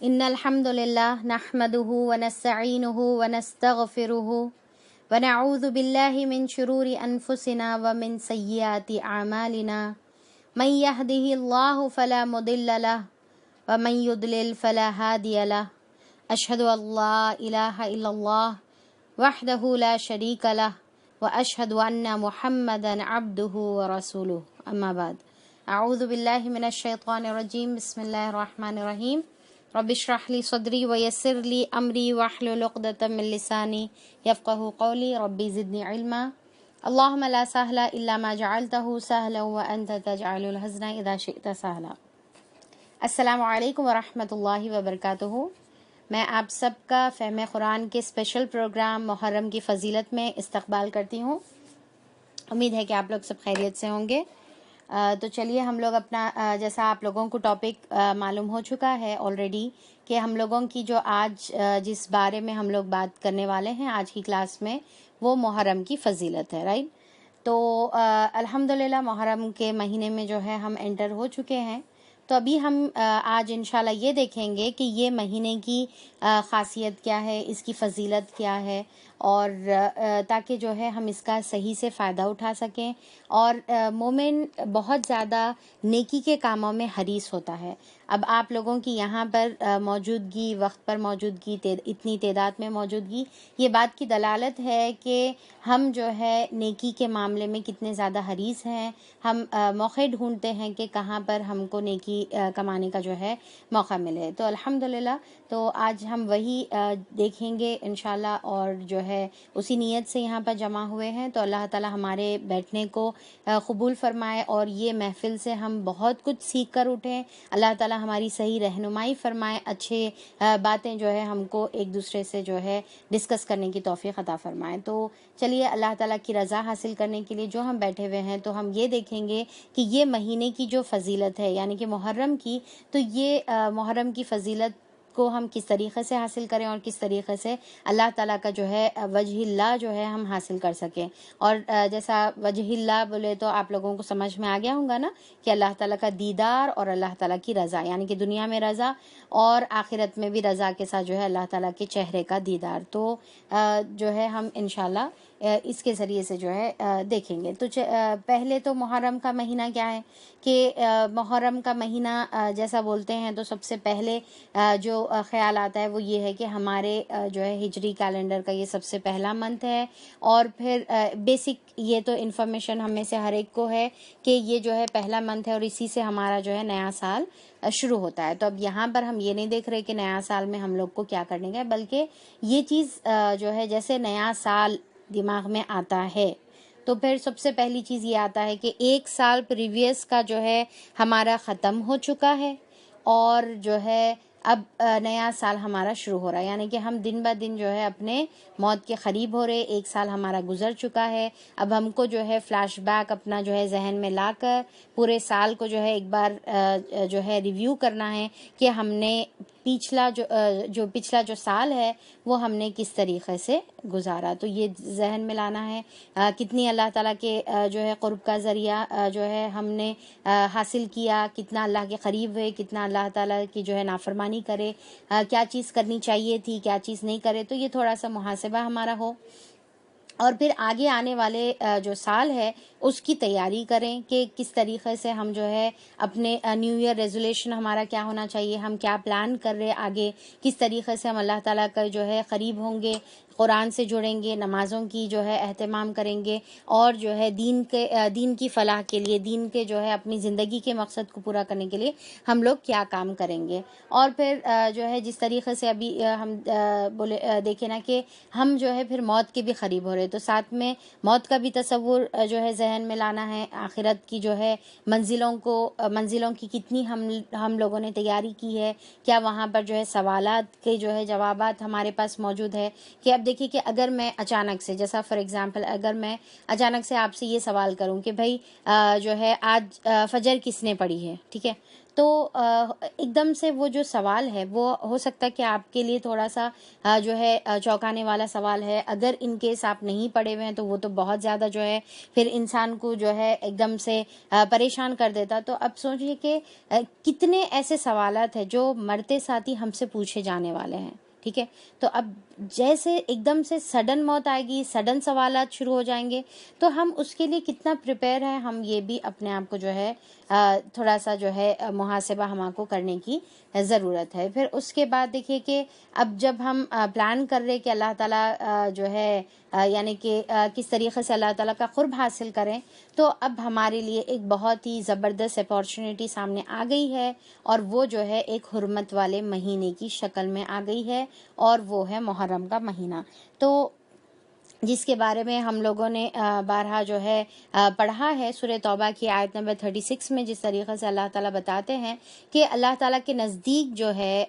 إن الحمد لله نحمده ونستعينه ونستغفره ونعوذ بالله من شرور أنفسنا ومن سيئات أعمالنا من يهده الله فلا مضل له ومن يضلل فلا هادي له أشهد أن لا إله إلا الله وحده لا شريك له وأشهد أن محمدا عبده ورسوله أما بعد أعوذ بالله من الشيطان الرجيم بسم الله الرحمن الرحيم رب اشرح لي صدري ويسر لي أمري واحلل عقدة من لساني يفقهوا قولي ربي زدني علما اللهم لا سهل إلا ما جعلته سهلا وأنت تجعل الحزن إذا شئت سهلا۔ السلام علیکم ورحمۃ اللہ وبرکاتہ۔ میں آپ سب کا فہم قرآن کے اسپیشل پروگرام محرم کی فضیلت میں استقبال کرتی ہوں۔ امید ہے کہ آپ لوگ سب خیریت سے ہوں گے۔ تو چلیے ہم لوگ اپنا جیسا آپ لوگوں کو ٹاپک معلوم ہو چکا ہے آلریڈی کہ ہم لوگوں کی جو آج جس بارے میں ہم لوگ بات کرنے والے ہیں آج کی کلاس میں وہ محرم کی فضیلت ہے، رائٹ؟ تو الحمدللہ محرم کے مہینے میں جو ہے ہم انٹر ہو چکے ہیں۔ تو ابھی ہم آج انشاءاللہ یہ دیکھیں گے کہ یہ مہینے کی خاصیت کیا ہے، اس کی فضیلت کیا ہے، اور تاکہ جو ہے ہم اس کا صحیح سے فائدہ اٹھا سکیں۔ اور مومن بہت زیادہ نیکی کے کاموں میں حریص ہوتا ہے۔ اب آپ لوگوں کی یہاں پر موجودگی، وقت پر موجودگی، اتنی تعداد میں موجودگی، یہ بات کی دلالت ہے کہ ہم جو ہے نیکی کے معاملے میں کتنے زیادہ حریص ہیں۔ ہم موقع ڈھونڈتے ہیں کہ کہاں پر ہم کو نیکی کمانے کا جو ہے موقع ملے۔ تو الحمدللہ تو آج ہم وہی دیکھیں گے انشاءاللہ، اور جو ہے اسی نیت سے یہاں پر جمع ہوئے ہیں۔ تو اللہ تعالی ہمارے بیٹھنے کو قبول فرمائے اور یہ محفل سے ہم بہت کچھ سیکھ کر اٹھیں۔ اللہ تعالی ہماری صحیح رہنمائی فرمائے، اچھے باتیں جو ہے ہم کو ایک دوسرے سے جو ہے ڈسکس کرنے کی توفیق عطا فرمائے۔ تو چلیے اللہ تعالیٰ کی رضا حاصل کرنے کے لیے جو ہم بیٹھے ہوئے ہیں تو ہم یہ دیکھیں گے کہ یہ مہینے کی جو فضیلت ہے یعنی کہ محرم کی، تو یہ محرم کی فضیلت کو ہم کس طریقے سے حاصل کریں اور کس طریقے سے اللہ تعالیٰ کا جو ہے وجہ اللہ جو ہے ہم حاصل کر سکیں۔ اور جیسا وجہ اللہ بولے تو آپ لوگوں کو سمجھ میں آ گیا ہوگا نا کہ اللہ تعالیٰ کا دیدار اور اللہ تعالیٰ کی رضا، یعنی کہ دنیا میں رضا اور آخرت میں بھی رضا کے ساتھ جو ہے اللہ تعالیٰ کے چہرے کا دیدار۔ تو جو ہے ہم انشاءاللہ اس کے ذریعے سے جو ہے دیکھیں گے۔ تو پہلے تو محرم کا مہینہ کیا ہے کہ محرم کا مہینہ جیسا بولتے ہیں تو سب سے پہلے جو خیال آتا ہے وہ یہ ہے کہ ہمارے جو ہے ہجری کیلنڈر کا یہ سب سے پہلا منتھ ہے۔ اور پھر بیسک یہ تو انفارمیشن ہم میں سے ہر ایک کو ہے کہ یہ جو ہے پہلا منتھ ہے اور اسی سے ہمارا جو ہے نیا سال شروع ہوتا ہے۔ تو اب یہاں پر ہم یہ نہیں دیکھ رہے کہ نیا سال میں ہم لوگ کو کیا کرنے کا ہے، بلکہ یہ چیز جو ہے جیسے نیا سال دماغ میں آتا ہے تو پھر سب سے پہلی چیز یہ آتا ہے کہ ایک سال پریویس کا جو ہے ہمارا ختم ہو چکا ہے اور جو ہے اب نیا سال ہمارا شروع ہو رہا ہے، یعنی کہ ہم دن بہ دن جو ہے اپنے موت کے قریب ہو رہے۔ ایک سال ہمارا گزر چکا ہے، اب ہم کو جو ہے فلیش بیک اپنا جو ہے ذہن میں لا کر پورے سال کو جو ہے ایک بار جو ہے ریویو کرنا ہے کہ ہم نے پچھلا جو سال ہے وہ ہم نے کس طریقے سے گزارا۔ تو یہ ذہن میں لانا ہے کتنی اللہ تعالیٰ کے جو ہے قرب کا ذریعہ جو ہے ہم نے حاصل کیا، کتنا اللہ کے قریب ہوئے، کتنا اللہ تعالیٰ کی جو ہے نافرمانی کرے، کیا چیز کرنی چاہیے تھی، کیا چیز نہیں کرے۔ تو یہ تھوڑا سا محاسبہ ہمارا ہو، اور پھر آگے آنے والے جو سال ہے اس کی تیاری کریں کہ کس طریقے سے ہم جو ہے اپنے نیو ایئر ریزولیشن ہمارا کیا ہونا چاہیے، ہم کیا پلان کر رہے آگے، کس طریقے سے ہم اللہ تعالیٰ کا جو ہے قریب ہوں گے، قرآن سے جڑیں گے، نمازوں کی جو ہے اہتمام کریں گے، اور جو ہے دین کی فلاح کے لیے، دین کے جو ہے اپنی زندگی کے مقصد کو پورا کرنے کے لیے ہم لوگ کیا کام کریں گے۔ اور پھر جو ہے جس طریقے سے ابھی ہم دیکھیں نا کہ ہم جو ہے پھر موت کے بھی قریب ہو رہے، تو ساتھ میں موت کا بھی تصور جو ہے ذہن میں لانا ہے، آخرت کی جو ہے منزلوں کی کتنی ہم لوگوں نے تیاری کی ہے، کیا وہاں پر جو ہے سوالات کے جو ہے جوابات ہمارے پاس موجود ہے۔ کہ اب دیکھیے کہ اگر میں اچانک سے جیسا فار ایگزامپل اگر میں اچانک سے آپ سے یہ سوال کروں کہ بھائی جو ہے آج فجر کس نے پڑھی ہے، ٹھیک ہے، تو ایک دم سے وہ جو سوال ہے وہ ہو سکتا ہے کہ آپ کے لیے تھوڑا سا جو ہے چونکانے والا سوال ہے. اگر ان کیس آپ نہیں پڑھے ہوئے ہیں تو وہ تو بہت زیادہ جو ہے پھر انسان کو جو ہے ایک دم سے پریشان کر دیتا. تو اب سوچیے کہ کتنے ایسے سوالات ہیں جو مرتے ساتھ ہی ہم سے پوچھے جانے والے ہیں. ٹھیک ہے, تو اب جیسے ایک دم سے سڈن موت آئے گی, سڈن سوالات شروع ہو جائیں گے, تو ہم اس کے لیے کتنا پریپیئر ہیں, ہم یہ بھی اپنے آپ کو جو ہے تھوڑا سا جو ہے محاسبہ ہم کو کرنے کی ضرورت ہے. پھر اس کے بعد دیکھیے کہ اب جب ہم پلان کر رہے کہ اللہ تعالیٰ جو ہے یعنی کہ کس طریقے سے اللہ تعالیٰ کا قرب حاصل کریں, تو اب ہمارے لیے ایک بہت ہی زبردست اپارچونیٹی سامنے آ گئی ہے, اور وہ جو ہے ایک حرمت والے مہینے کی شکل میں آ گئی ہے, اور وہ ہے محرم کا مہینہ. تو جس کے بارے میں ہم لوگوں نے بارہا جو ہے پڑھا ہے سورہ توبہ کی آیت نمبر 36 میں, جس طریقے سے اللہ تعالیٰ بتاتے ہیں کہ اللہ تعالیٰ کے نزدیک جو ہے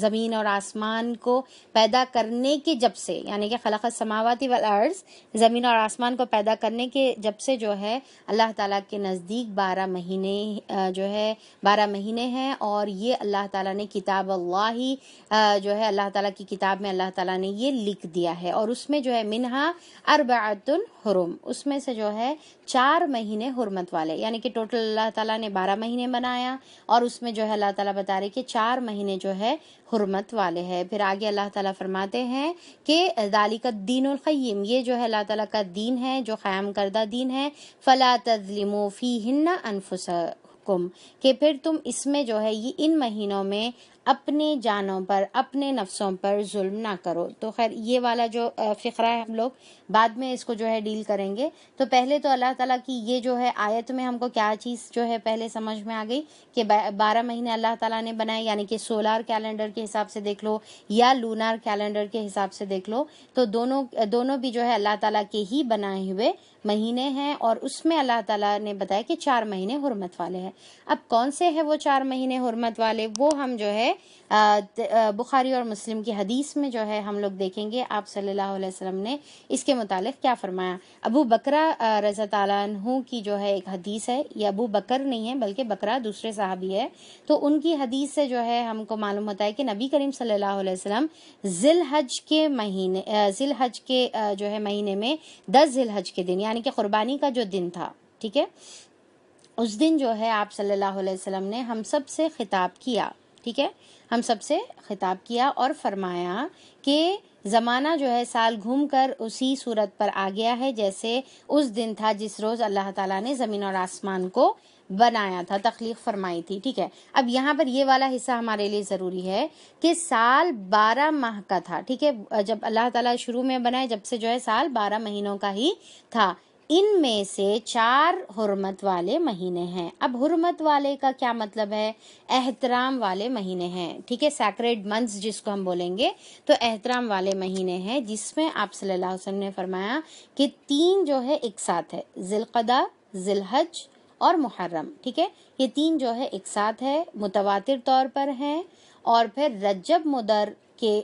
زمین اور آسمان کو پیدا کرنے کے جب سے, یعنی کہ خلق السماوات والارض, زمین اور آسمان کو پیدا کرنے کے جب سے جو ہے اللہ تعالیٰ کے نزدیک 12 مہینے جو ہے 12 مہینے ہیں, اور یہ اللہ تعالیٰ نے کتاب اللہ جو ہے اللہ تعالیٰ کی کتاب میں اللہ تعالیٰ نے یہ لکھ دیا ہے, اور اس میں جو ہے منہا اربعۃ حرم, اس میں سے جو ہے 4 مہینے حرمت والے, یعنی کہ ٹوٹل اللہ تعالیٰ نے 12 مہینے بنایا, اور اس میں جو ہے اللہ تعالیٰ بتا رہے کہ 4 مہینے جو ہے حرمت والے ہیں. پھر آگے اللہ تعالیٰ فرماتے ہیں کہ ذالک الدین القیم, یہ جو ہے اللہ تعالیٰ کا دین ہے جو قائم کردہ دین ہے, فلا تظلموا فیہن انفسکم, کہ پھر تم اس میں جو ہے یہ ان مہینوں میں اپنے جانوں پر اپنے نفسوں پر ظلم نہ کرو. تو خیر یہ والا جو فقرہ ہے ہم لوگ بعد میں اس کو جو ہے ڈیل کریں گے. تو پہلے تو اللہ تعالیٰ کی یہ جو ہے آیت میں ہم کو کیا چیز جو ہے پہلے سمجھ میں آ گئی کہ 12 مہینے اللہ تعالیٰ نے بنائے, یعنی کہ سولار کیلنڈر کے حساب سے دیکھ لو یا لونار کیلنڈر کے حساب سے دیکھ لو, تو دونوں بھی جو ہے اللہ تعالیٰ کے ہی بنائے ہوئے مہینے ہیں, اور اس میں اللہ تعالیٰ نے بتایا کہ 4 مہینے حرمت والے ہیں. اب کون سے ہیں وہ 4 مہینے حرمت والے, وہ ہم جو ہے بخاری اور مسلم کی حدیث میں جو ہے ہم لوگ دیکھیں گے آپ صلی اللہ علیہ وسلم نے اس کے متعلق کیا فرمایا. ابو بکرہ رضی تعالیٰ عنہ کی جو ہے ایک حدیث ہے, یہ ابو بکر نہیں ہے بلکہ بکرہ دوسرے صحابی ہے, تو ان کی حدیث سے جو ہے ہم کو معلوم ہوتا ہے کہ نبی کریم صلی اللہ علیہ وسلم ذی الحج کے جو ہے مہینے میں 10 ذی الحج کے دن, یعنی کہ قربانی کا جو دن تھا, ٹھیک ہے, اس دن جو ہے آپ صلی اللہ علیہ وسلم نے ہم سب سے خطاب کیا. ٹھیک ہے, ہم سب سے خطاب کیا اور فرمایا کہ زمانہ جو ہے سال گھوم کر اسی صورت پر آ گیا ہے جیسے اس دن تھا جس روز اللہ تعالیٰ نے زمین اور آسمان کو بنایا تھا, تخلیق فرمائی تھی. ٹھیک ہے, اب یہاں پر یہ والا حصہ ہمارے لیے ضروری ہے کہ سال 12 ماہ کا تھا. ٹھیک ہے, جب اللہ تعالیٰ شروع میں بنائے جب سے جو ہے سال 12 مہینوں کا ہی تھا. ان میں سے 4 حرمت والے مہینے ہیں. اب حرمت والے کا کیا مطلب ہے, احترام والے مہینے ہیں. ٹھیک ہے, سیکریڈ منتھس جس کو ہم بولیں گے, تو احترام والے مہینے ہیں, جس میں آپ صلی اللہ علیہ وسلم نے فرمایا کہ 3 جو ہے ایک ساتھ ہے, ذی القعدہ, ذی الحج اور محرم. ٹھیک ہے, یہ 3 جو ہے ایک ساتھ ہے, متواتر طور پر ہیں, اور پھر رجب مدر کے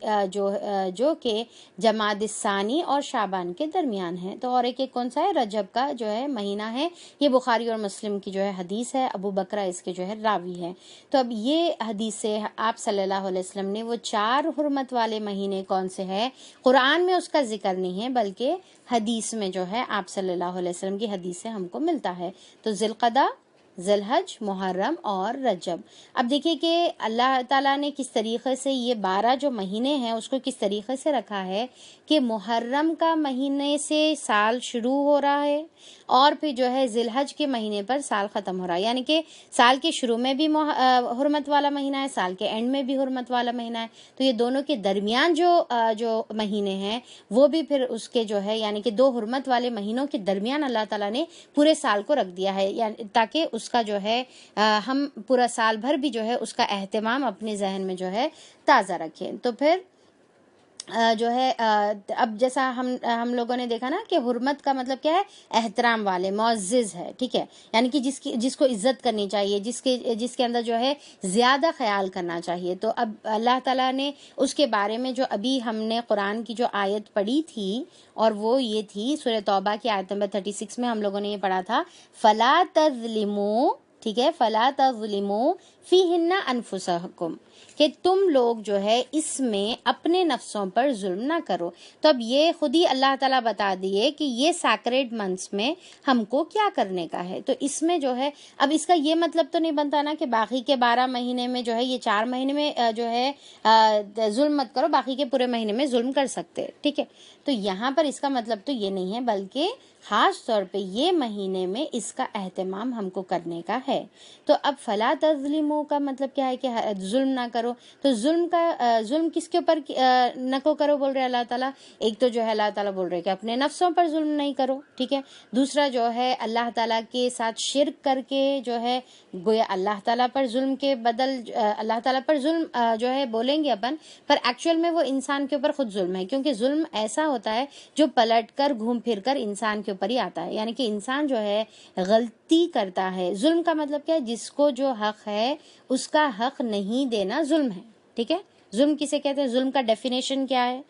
جو کہ جمادی الثانی اور شعبان کے درمیان ہے. تو اور ایک کون سا ہے, رجب کا جو ہے مہینہ ہے, یہ بخاری اور مسلم کی جو ہے حدیث ہے, ابو بکرہ اس کے جو ہے راوی ہے. تو اب یہ حدیث سے آپ صلی اللہ علیہ وسلم نے وہ 4 حرمت والے مہینے کون سے ہیں, قرآن میں اس کا ذکر نہیں ہے بلکہ حدیث میں جو ہے آپ صلی اللہ علیہ وسلم کی حدیث سے ہم کو ملتا ہے. تو ذی القعدہ, ذی الحج, محرم اور رجب. اب دیکھیے کہ اللہ تعالیٰ نے کس طریقے سے یہ 12 جو مہینے ہیں اس کو کس طریقے سے رکھا ہے کہ محرم کا مہینے سے سال شروع ہو رہا ہے, اور پھر جو ہے ذی الحج کے مہینے پر سال ختم ہو رہا ہے. یعنی کہ سال کے شروع میں بھی حرمت والا مہینہ ہے, سال کے اینڈ میں بھی حرمت والا مہینہ ہے. تو یہ دونوں کے درمیان جو مہینے ہیں وہ بھی پھر اس کے جو ہے یعنی کہ 2 حرمت والے مہینوں کے درمیان اللہ تعالیٰ نے پورے سال کو رکھ دیا ہے, یعنی تاکہ اس کا جو ہے ہم پورا سال بھر بھی جو ہے اس کا اہتمام اپنے ذہن میں جو ہے تازہ رکھیں. تو پھر جو ہے اب جیسا ہم لوگوں نے دیکھا نا کہ حرمت کا مطلب کیا ہے, احترام والے, معزز ہے. ٹھیک ہے, یعنی کہ جس کو عزت کرنی چاہیے, جس کے اندر جو ہے زیادہ خیال کرنا چاہیے. تو اب اللہ تعالیٰ نے اس کے بارے میں جو ابھی ہم نے قرآن کی جو آیت پڑھی تھی, اور وہ یہ تھی سورہ توبہ کی آیت نمبر 36 میں ہم لوگوں نے یہ پڑھا تھا, فلا تظلموا ٹھیک ہے، فلا تظلموا فیہن انفسکم، کہ تم لوگ جو ہے اس میں اپنے نفسوں پر ظلم نہ کرو۔ تو اب یہ خود ہی اللہ تعالیٰ بتا دیے کہ یہ سیکریڈ منتھس میں ہم کو کیا کرنے کا ہے۔ تو اس میں جو ہے اب اس کا یہ مطلب تو نہیں بنتا نا کہ باقی کے 12 مہینے میں جو ہے یہ 4 مہینے میں جو ہے ظلم مت کرو، باقی کے پورے مہینے میں ظلم کر سکتے، ٹھیک ہے۔ تو یہاں پر اس کا مطلب تو یہ نہیں ہے، بلکہ خاص طور پہ یہ مہینے میں اس کا اہتمام ہم کو کرنے کا ہے۔ تو اب فلا تظلموا کا مطلب کیا ہے کہ ظلم نہ کرو۔ تو ظلم کس کے اوپر نہ کو کرو بول رہے اللہ تعالیٰ؟ ایک تو جو ہے اللہ تعالیٰ بول رہے کہ اپنے نفسوں پر ظلم نہیں کرو، ٹھیک ہے۔ دوسرا جو ہے اللہ تعالیٰ کے ساتھ شرک کر کے جو ہے گویا اللہ تعالیٰ پر ظلم کے بدل اللہ تعالیٰ پر ظلم جو ہے بولیں گے اپن، پر ایکچوئل میں وہ انسان کے اوپر خود ظلم ہے، کیونکہ ظلم ایسا ہوتا ہے جو پلٹ کر گھوم پھر کر انسان کے اوپر ہی آتا ہے، یعنی کہ انسان جو ہے غلطی کرتا ہے۔ ظلم کا مطلب کیا ہے؟ جس کو جو حق ہے اس کا حق نہیں دینا ظلم ہے، ٹھیک ہے۔ ظلم کسے کہتے ہیں؟ ظلم کا ڈیفینیشن کیا ہے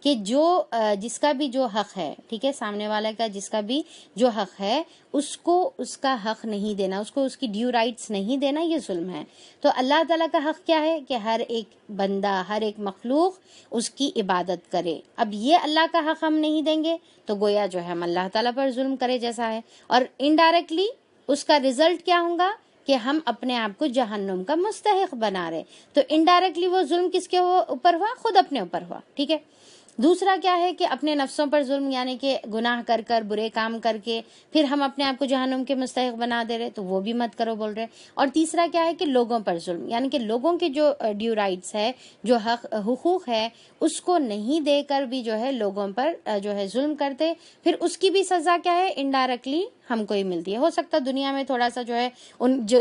کہ جو جس کا بھی جو حق ہے، ٹھیک ہے، سامنے والا کا جس کا بھی جو حق ہے اس کو اس کا حق نہیں دینا، اس کو اس کی ڈیو رائٹس نہیں دینا، یہ ظلم ہے۔ تو اللہ تعالیٰ کا حق کیا ہے کہ ہر ایک بندہ، ہر ایک مخلوق اس کی عبادت کرے۔ اب یہ اللہ کا حق ہم نہیں دیں گے تو گویا جو ہے ہم اللہ تعالیٰ پر ظلم کرے جیسا ہے، اور انڈائریکٹلی اس کا ریزلٹ کیا ہوگا کہ ہم اپنے آپ کو جہنم کا مستحق بنا رہے۔ تو انڈائریکٹلی وہ ظلم کس کے اوپر ہوا؟ خود اپنے اوپر ہوا، ٹھیک ہے۔ دوسرا کیا ہے کہ اپنے نفسوں پر ظلم، یعنی کہ گناہ کر کر، برے کام کر کے پھر ہم اپنے آپ کو جہنم کے مستحق بنا دے رہے، تو وہ بھی مت کرو بول رہے۔ اور تیسرا کیا ہے کہ لوگوں پر ظلم، یعنی کہ لوگوں کے جو ڈیو رائٹس ہے، جو حقوق ہے، اس کو نہیں دے کر بھی جو ہے لوگوں پر جو ہے ظلم کرتے، پھر اس کی بھی سزا کیا ہے؟ انڈائریکٹلی ہم کو ہی ملتی ہے۔ ہو سکتا دنیا میں تھوڑا سا جو ہے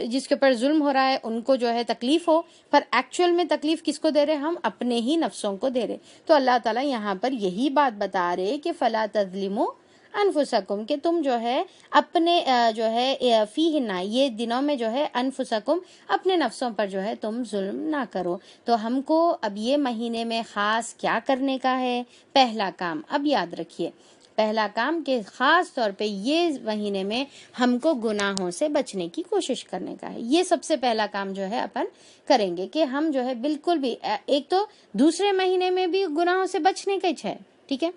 جس کے اوپر ظلم ہو رہا ہے ان کو جو ہے تکلیف ہو، پر ایکچوئل میں تکلیف کس کو دے رہے؟ ہم اپنے ہی نفسوں کو دے رہے۔ تو اللہ تعالیٰ یہاں پر یہی بات بتا رہے کہ فلا تظلموا انفسکم، کہ تم جو ہے اپنے جو ہے فیہن، یہ دنوں میں جو ہے انفسکم، اپنے نفسوں پر جو ہے تم ظلم نہ کرو۔ تو ہم کو اب یہ مہینے میں خاص کیا کرنے کا ہے؟ پہلا کام اب یاد رکھیے، پہلا کام کہ خاص طور پہ یہ مہینے میں ہم کو گناہوں سے بچنے کی کوشش کرنے کا ہے۔ یہ سب سے پہلا کام جو ہے اپن کریں گے کہ ہم جو ہے بالکل بھی، ایک تو دوسرے مہینے میں بھی گناہوں سے بچنے کا ہے، ٹھیک ہے،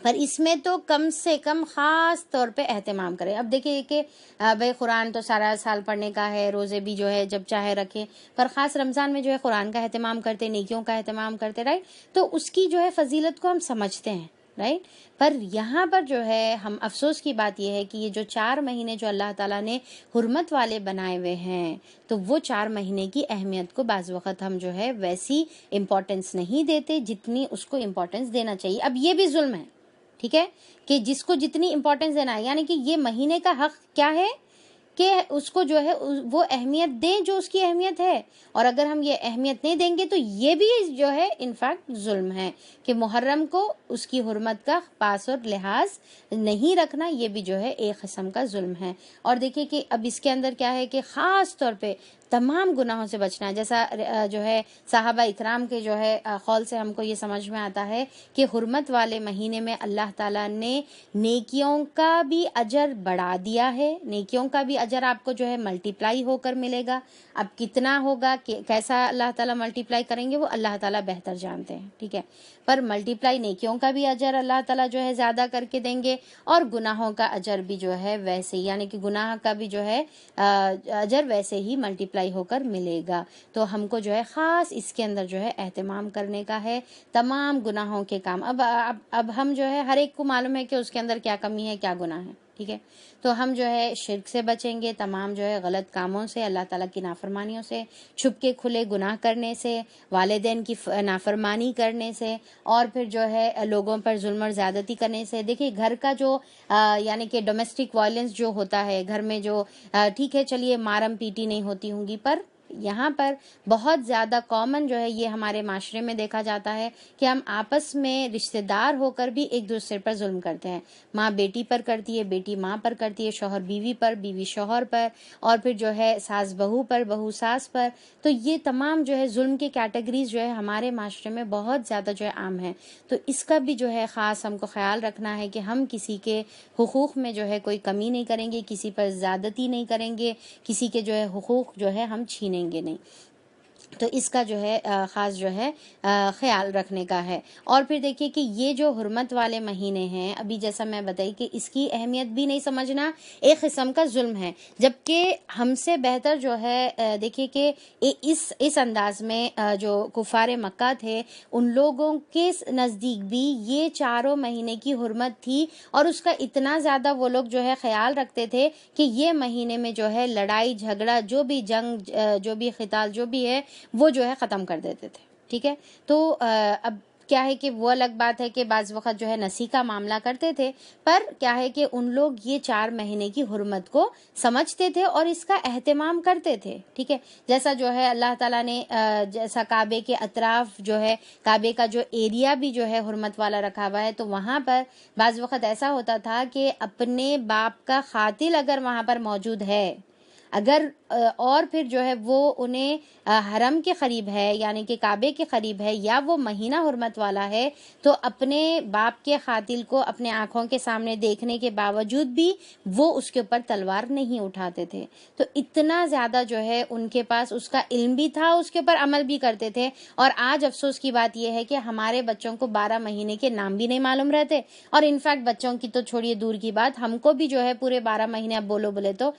پر اس میں تو کم سے کم خاص طور پہ اہتمام کریں۔ اب دیکھیں کہ بھائی قرآن تو سارا سال پڑھنے کا ہے، روزے بھی جو ہے جب چاہے رکھے، پر خاص رمضان میں جو ہے قرآن کا اہتمام کرتے، نیکیوں کا اہتمام کرتے، رائٹ؟ تو اس کی جو ہے فضیلت کو ہم سمجھتے ہیں، رائٹ؟ پر یہاں پر جو ہے ہم افسوس کی بات یہ ہے کہ یہ جو 4 مہینے جو اللہ تعالیٰ نے حرمت والے بنائے ہوئے ہیں، تو وہ 4 مہینے کی اہمیت کو بعض وقت ہم جو ہے ویسی امپورٹنس نہیں دیتے جتنی اس کو امپورٹنس دینا چاہیے۔ اب یہ بھی ظلم ہے، ٹھیک ہے، کہ جس کو جتنی امپورٹنس دینا ہے، یعنی کہ یہ مہینے کا حق کیا ہے کہ اس کو جو ہے وہ اہمیت دیں جو اس کی اہمیت ہے، اور اگر ہم یہ اہمیت نہیں دیں گے تو یہ بھی جو ہے انفیکٹ ظلم ہے کہ محرم کو اس کی حرمت کا پاس اور لحاظ نہیں رکھنا، یہ بھی جو ہے ایک قسم کا ظلم ہے۔ اور دیکھیں کہ اب اس کے اندر کیا ہے کہ خاص طور پہ تمام گناہوں سے بچنا ہے، جیسا جو ہے صحابہ اکرام کے جو ہے قول سے ہم کو یہ سمجھ میں آتا ہے کہ حرمت والے مہینے میں اللہ تعالیٰ نے نیکیوں کا بھی اجر بڑھا دیا ہے، نیکیوں کا بھی اجر آپ کو جو ہے ملٹی پلائی ہو کر ملے گا۔ اب کتنا ہوگا، کیسا اللہ تعالیٰ ملٹی پلائی کریں گے وہ اللہ تعالیٰ بہتر جانتے ہیں، ٹھیک ہے، پر ملٹی پلائی نیکیوں کا بھی اجر اللہ تعالیٰ جو ہے زیادہ کر کے دیں گے، اور گناہوں کا اجر بھی جو ہے ویسے ہی، یعنی کہ گناہ کا بھی جو ہے اجر ویسے ہی ملٹی پلائی ہو کر ملے گا۔ تو ہم کو جو ہے خاص اس کے اندر جو ہے اہتمام کرنے کا ہے، تمام گناہوں کے کام۔ اب ہم جو ہے ہر ایک کو معلوم ہے کہ اس کے اندر کیا کمی ہے، کیا گناہ ہے، ٹھیک ہے، تو ہم جو ہے شرک سے بچیں گے، تمام جو ہے غلط کاموں سے، اللہ تعالیٰ کی نافرمانیوں سے، چھپ کے کھلے گناہ کرنے سے، والدین کی نافرمانی کرنے سے، اور پھر جو ہے لوگوں پر ظلم اور زیادتی کرنے سے۔ دیکھیے گھر کا جو یعنی کہ ڈومیسٹک وائلنس جو ہوتا ہے گھر میں، جو ٹھیک ہے چلیے مارم پیٹی نہیں ہوتی ہوں گی، پر یہاں پر بہت زیادہ کامن جو ہے یہ ہمارے معاشرے میں دیکھا جاتا ہے کہ ہم آپس میں رشتہ دار ہو کر بھی ایک دوسرے پر ظلم کرتے ہیں. ماں بیٹی پر کرتی ہے, بیٹی ماں پر کرتی ہے, شوہر بیوی پر, بیوی شوہر پر, اور پھر جو ہے ساس بہو پر, بہو ساس پر. تو یہ تمام جو ہے ظلم کے کیٹیگریز جو ہے ہمارے معاشرے میں بہت زیادہ جو ہے عام ہے. تو اس کا بھی جو ہے خاص ہم کو خیال رکھنا ہے کہ ہم کسی کے حقوق میں جو ہے کوئی کمی نہیں کریں گے, کسی پر زیادتی نہیں کریں گے, کسی کے جو ہے حقوق جو ہے ہم چھینیں گے نہیں. تو اس کا جو ہے خاص جو ہے خیال رکھنے کا ہے. اور پھر دیکھیے کہ یہ جو حرمت والے مہینے ہیں, ابھی جیسا میں بتائی کہ اس کی اہمیت بھی نہیں سمجھنا ایک قسم کا ظلم ہے, جبکہ ہم سے بہتر جو ہے دیکھیے کہ اس انداز میں جو کفار مکہ تھے ان لوگوں کے نزدیک بھی یہ چاروں مہینے کی حرمت تھی, اور اس کا اتنا زیادہ وہ لوگ جو ہے خیال رکھتے تھے کہ یہ مہینے میں جو ہے لڑائی جھگڑا, جو بھی جنگ, جو بھی قتال جو بھی ہے وہ جو ہے ختم کر دیتے تھے. ٹھیک ہے, تو اب کیا ہے کہ وہ الگ بات ہے کہ بعض وقت جو ہے نسی کا معاملہ کرتے تھے, پر کیا ہے کہ ان لوگ یہ 4 مہینے کی حرمت کو سمجھتے تھے اور اس کا اہتمام کرتے تھے. ٹھیک ہے, جیسا جو ہے اللہ تعالیٰ نے جیسا کعبے کے اطراف جو ہے کعبے کا جو ایریا بھی جو ہے حرمت والا رکھا ہوا ہے, تو وہاں پر بعض وقت ایسا ہوتا تھا کہ اپنے باپ کا قاتل اگر وہاں پر موجود ہے, اگر اور پھر جو ہے وہ انہیں حرم کے قریب ہے یعنی کہ کعبے کے قریب ہے یا وہ مہینہ حرمت والا ہے, تو اپنے باپ کے قاتل کو اپنے آنکھوں کے سامنے دیکھنے کے باوجود بھی وہ اس کے اوپر تلوار نہیں اٹھاتے تھے. تو اتنا زیادہ جو ہے ان کے پاس اس کا علم بھی تھا, اس کے اوپر عمل بھی کرتے تھے. اور آج افسوس کی بات یہ ہے کہ ہمارے بچوں کو 12 مہینے کے نام بھی نہیں معلوم رہتے, اور انفیکٹ بچوں کی تو چھوڑیے دور کی بات, ہم کو بھی جو ہے پورے 12 مہینے اب بولے تو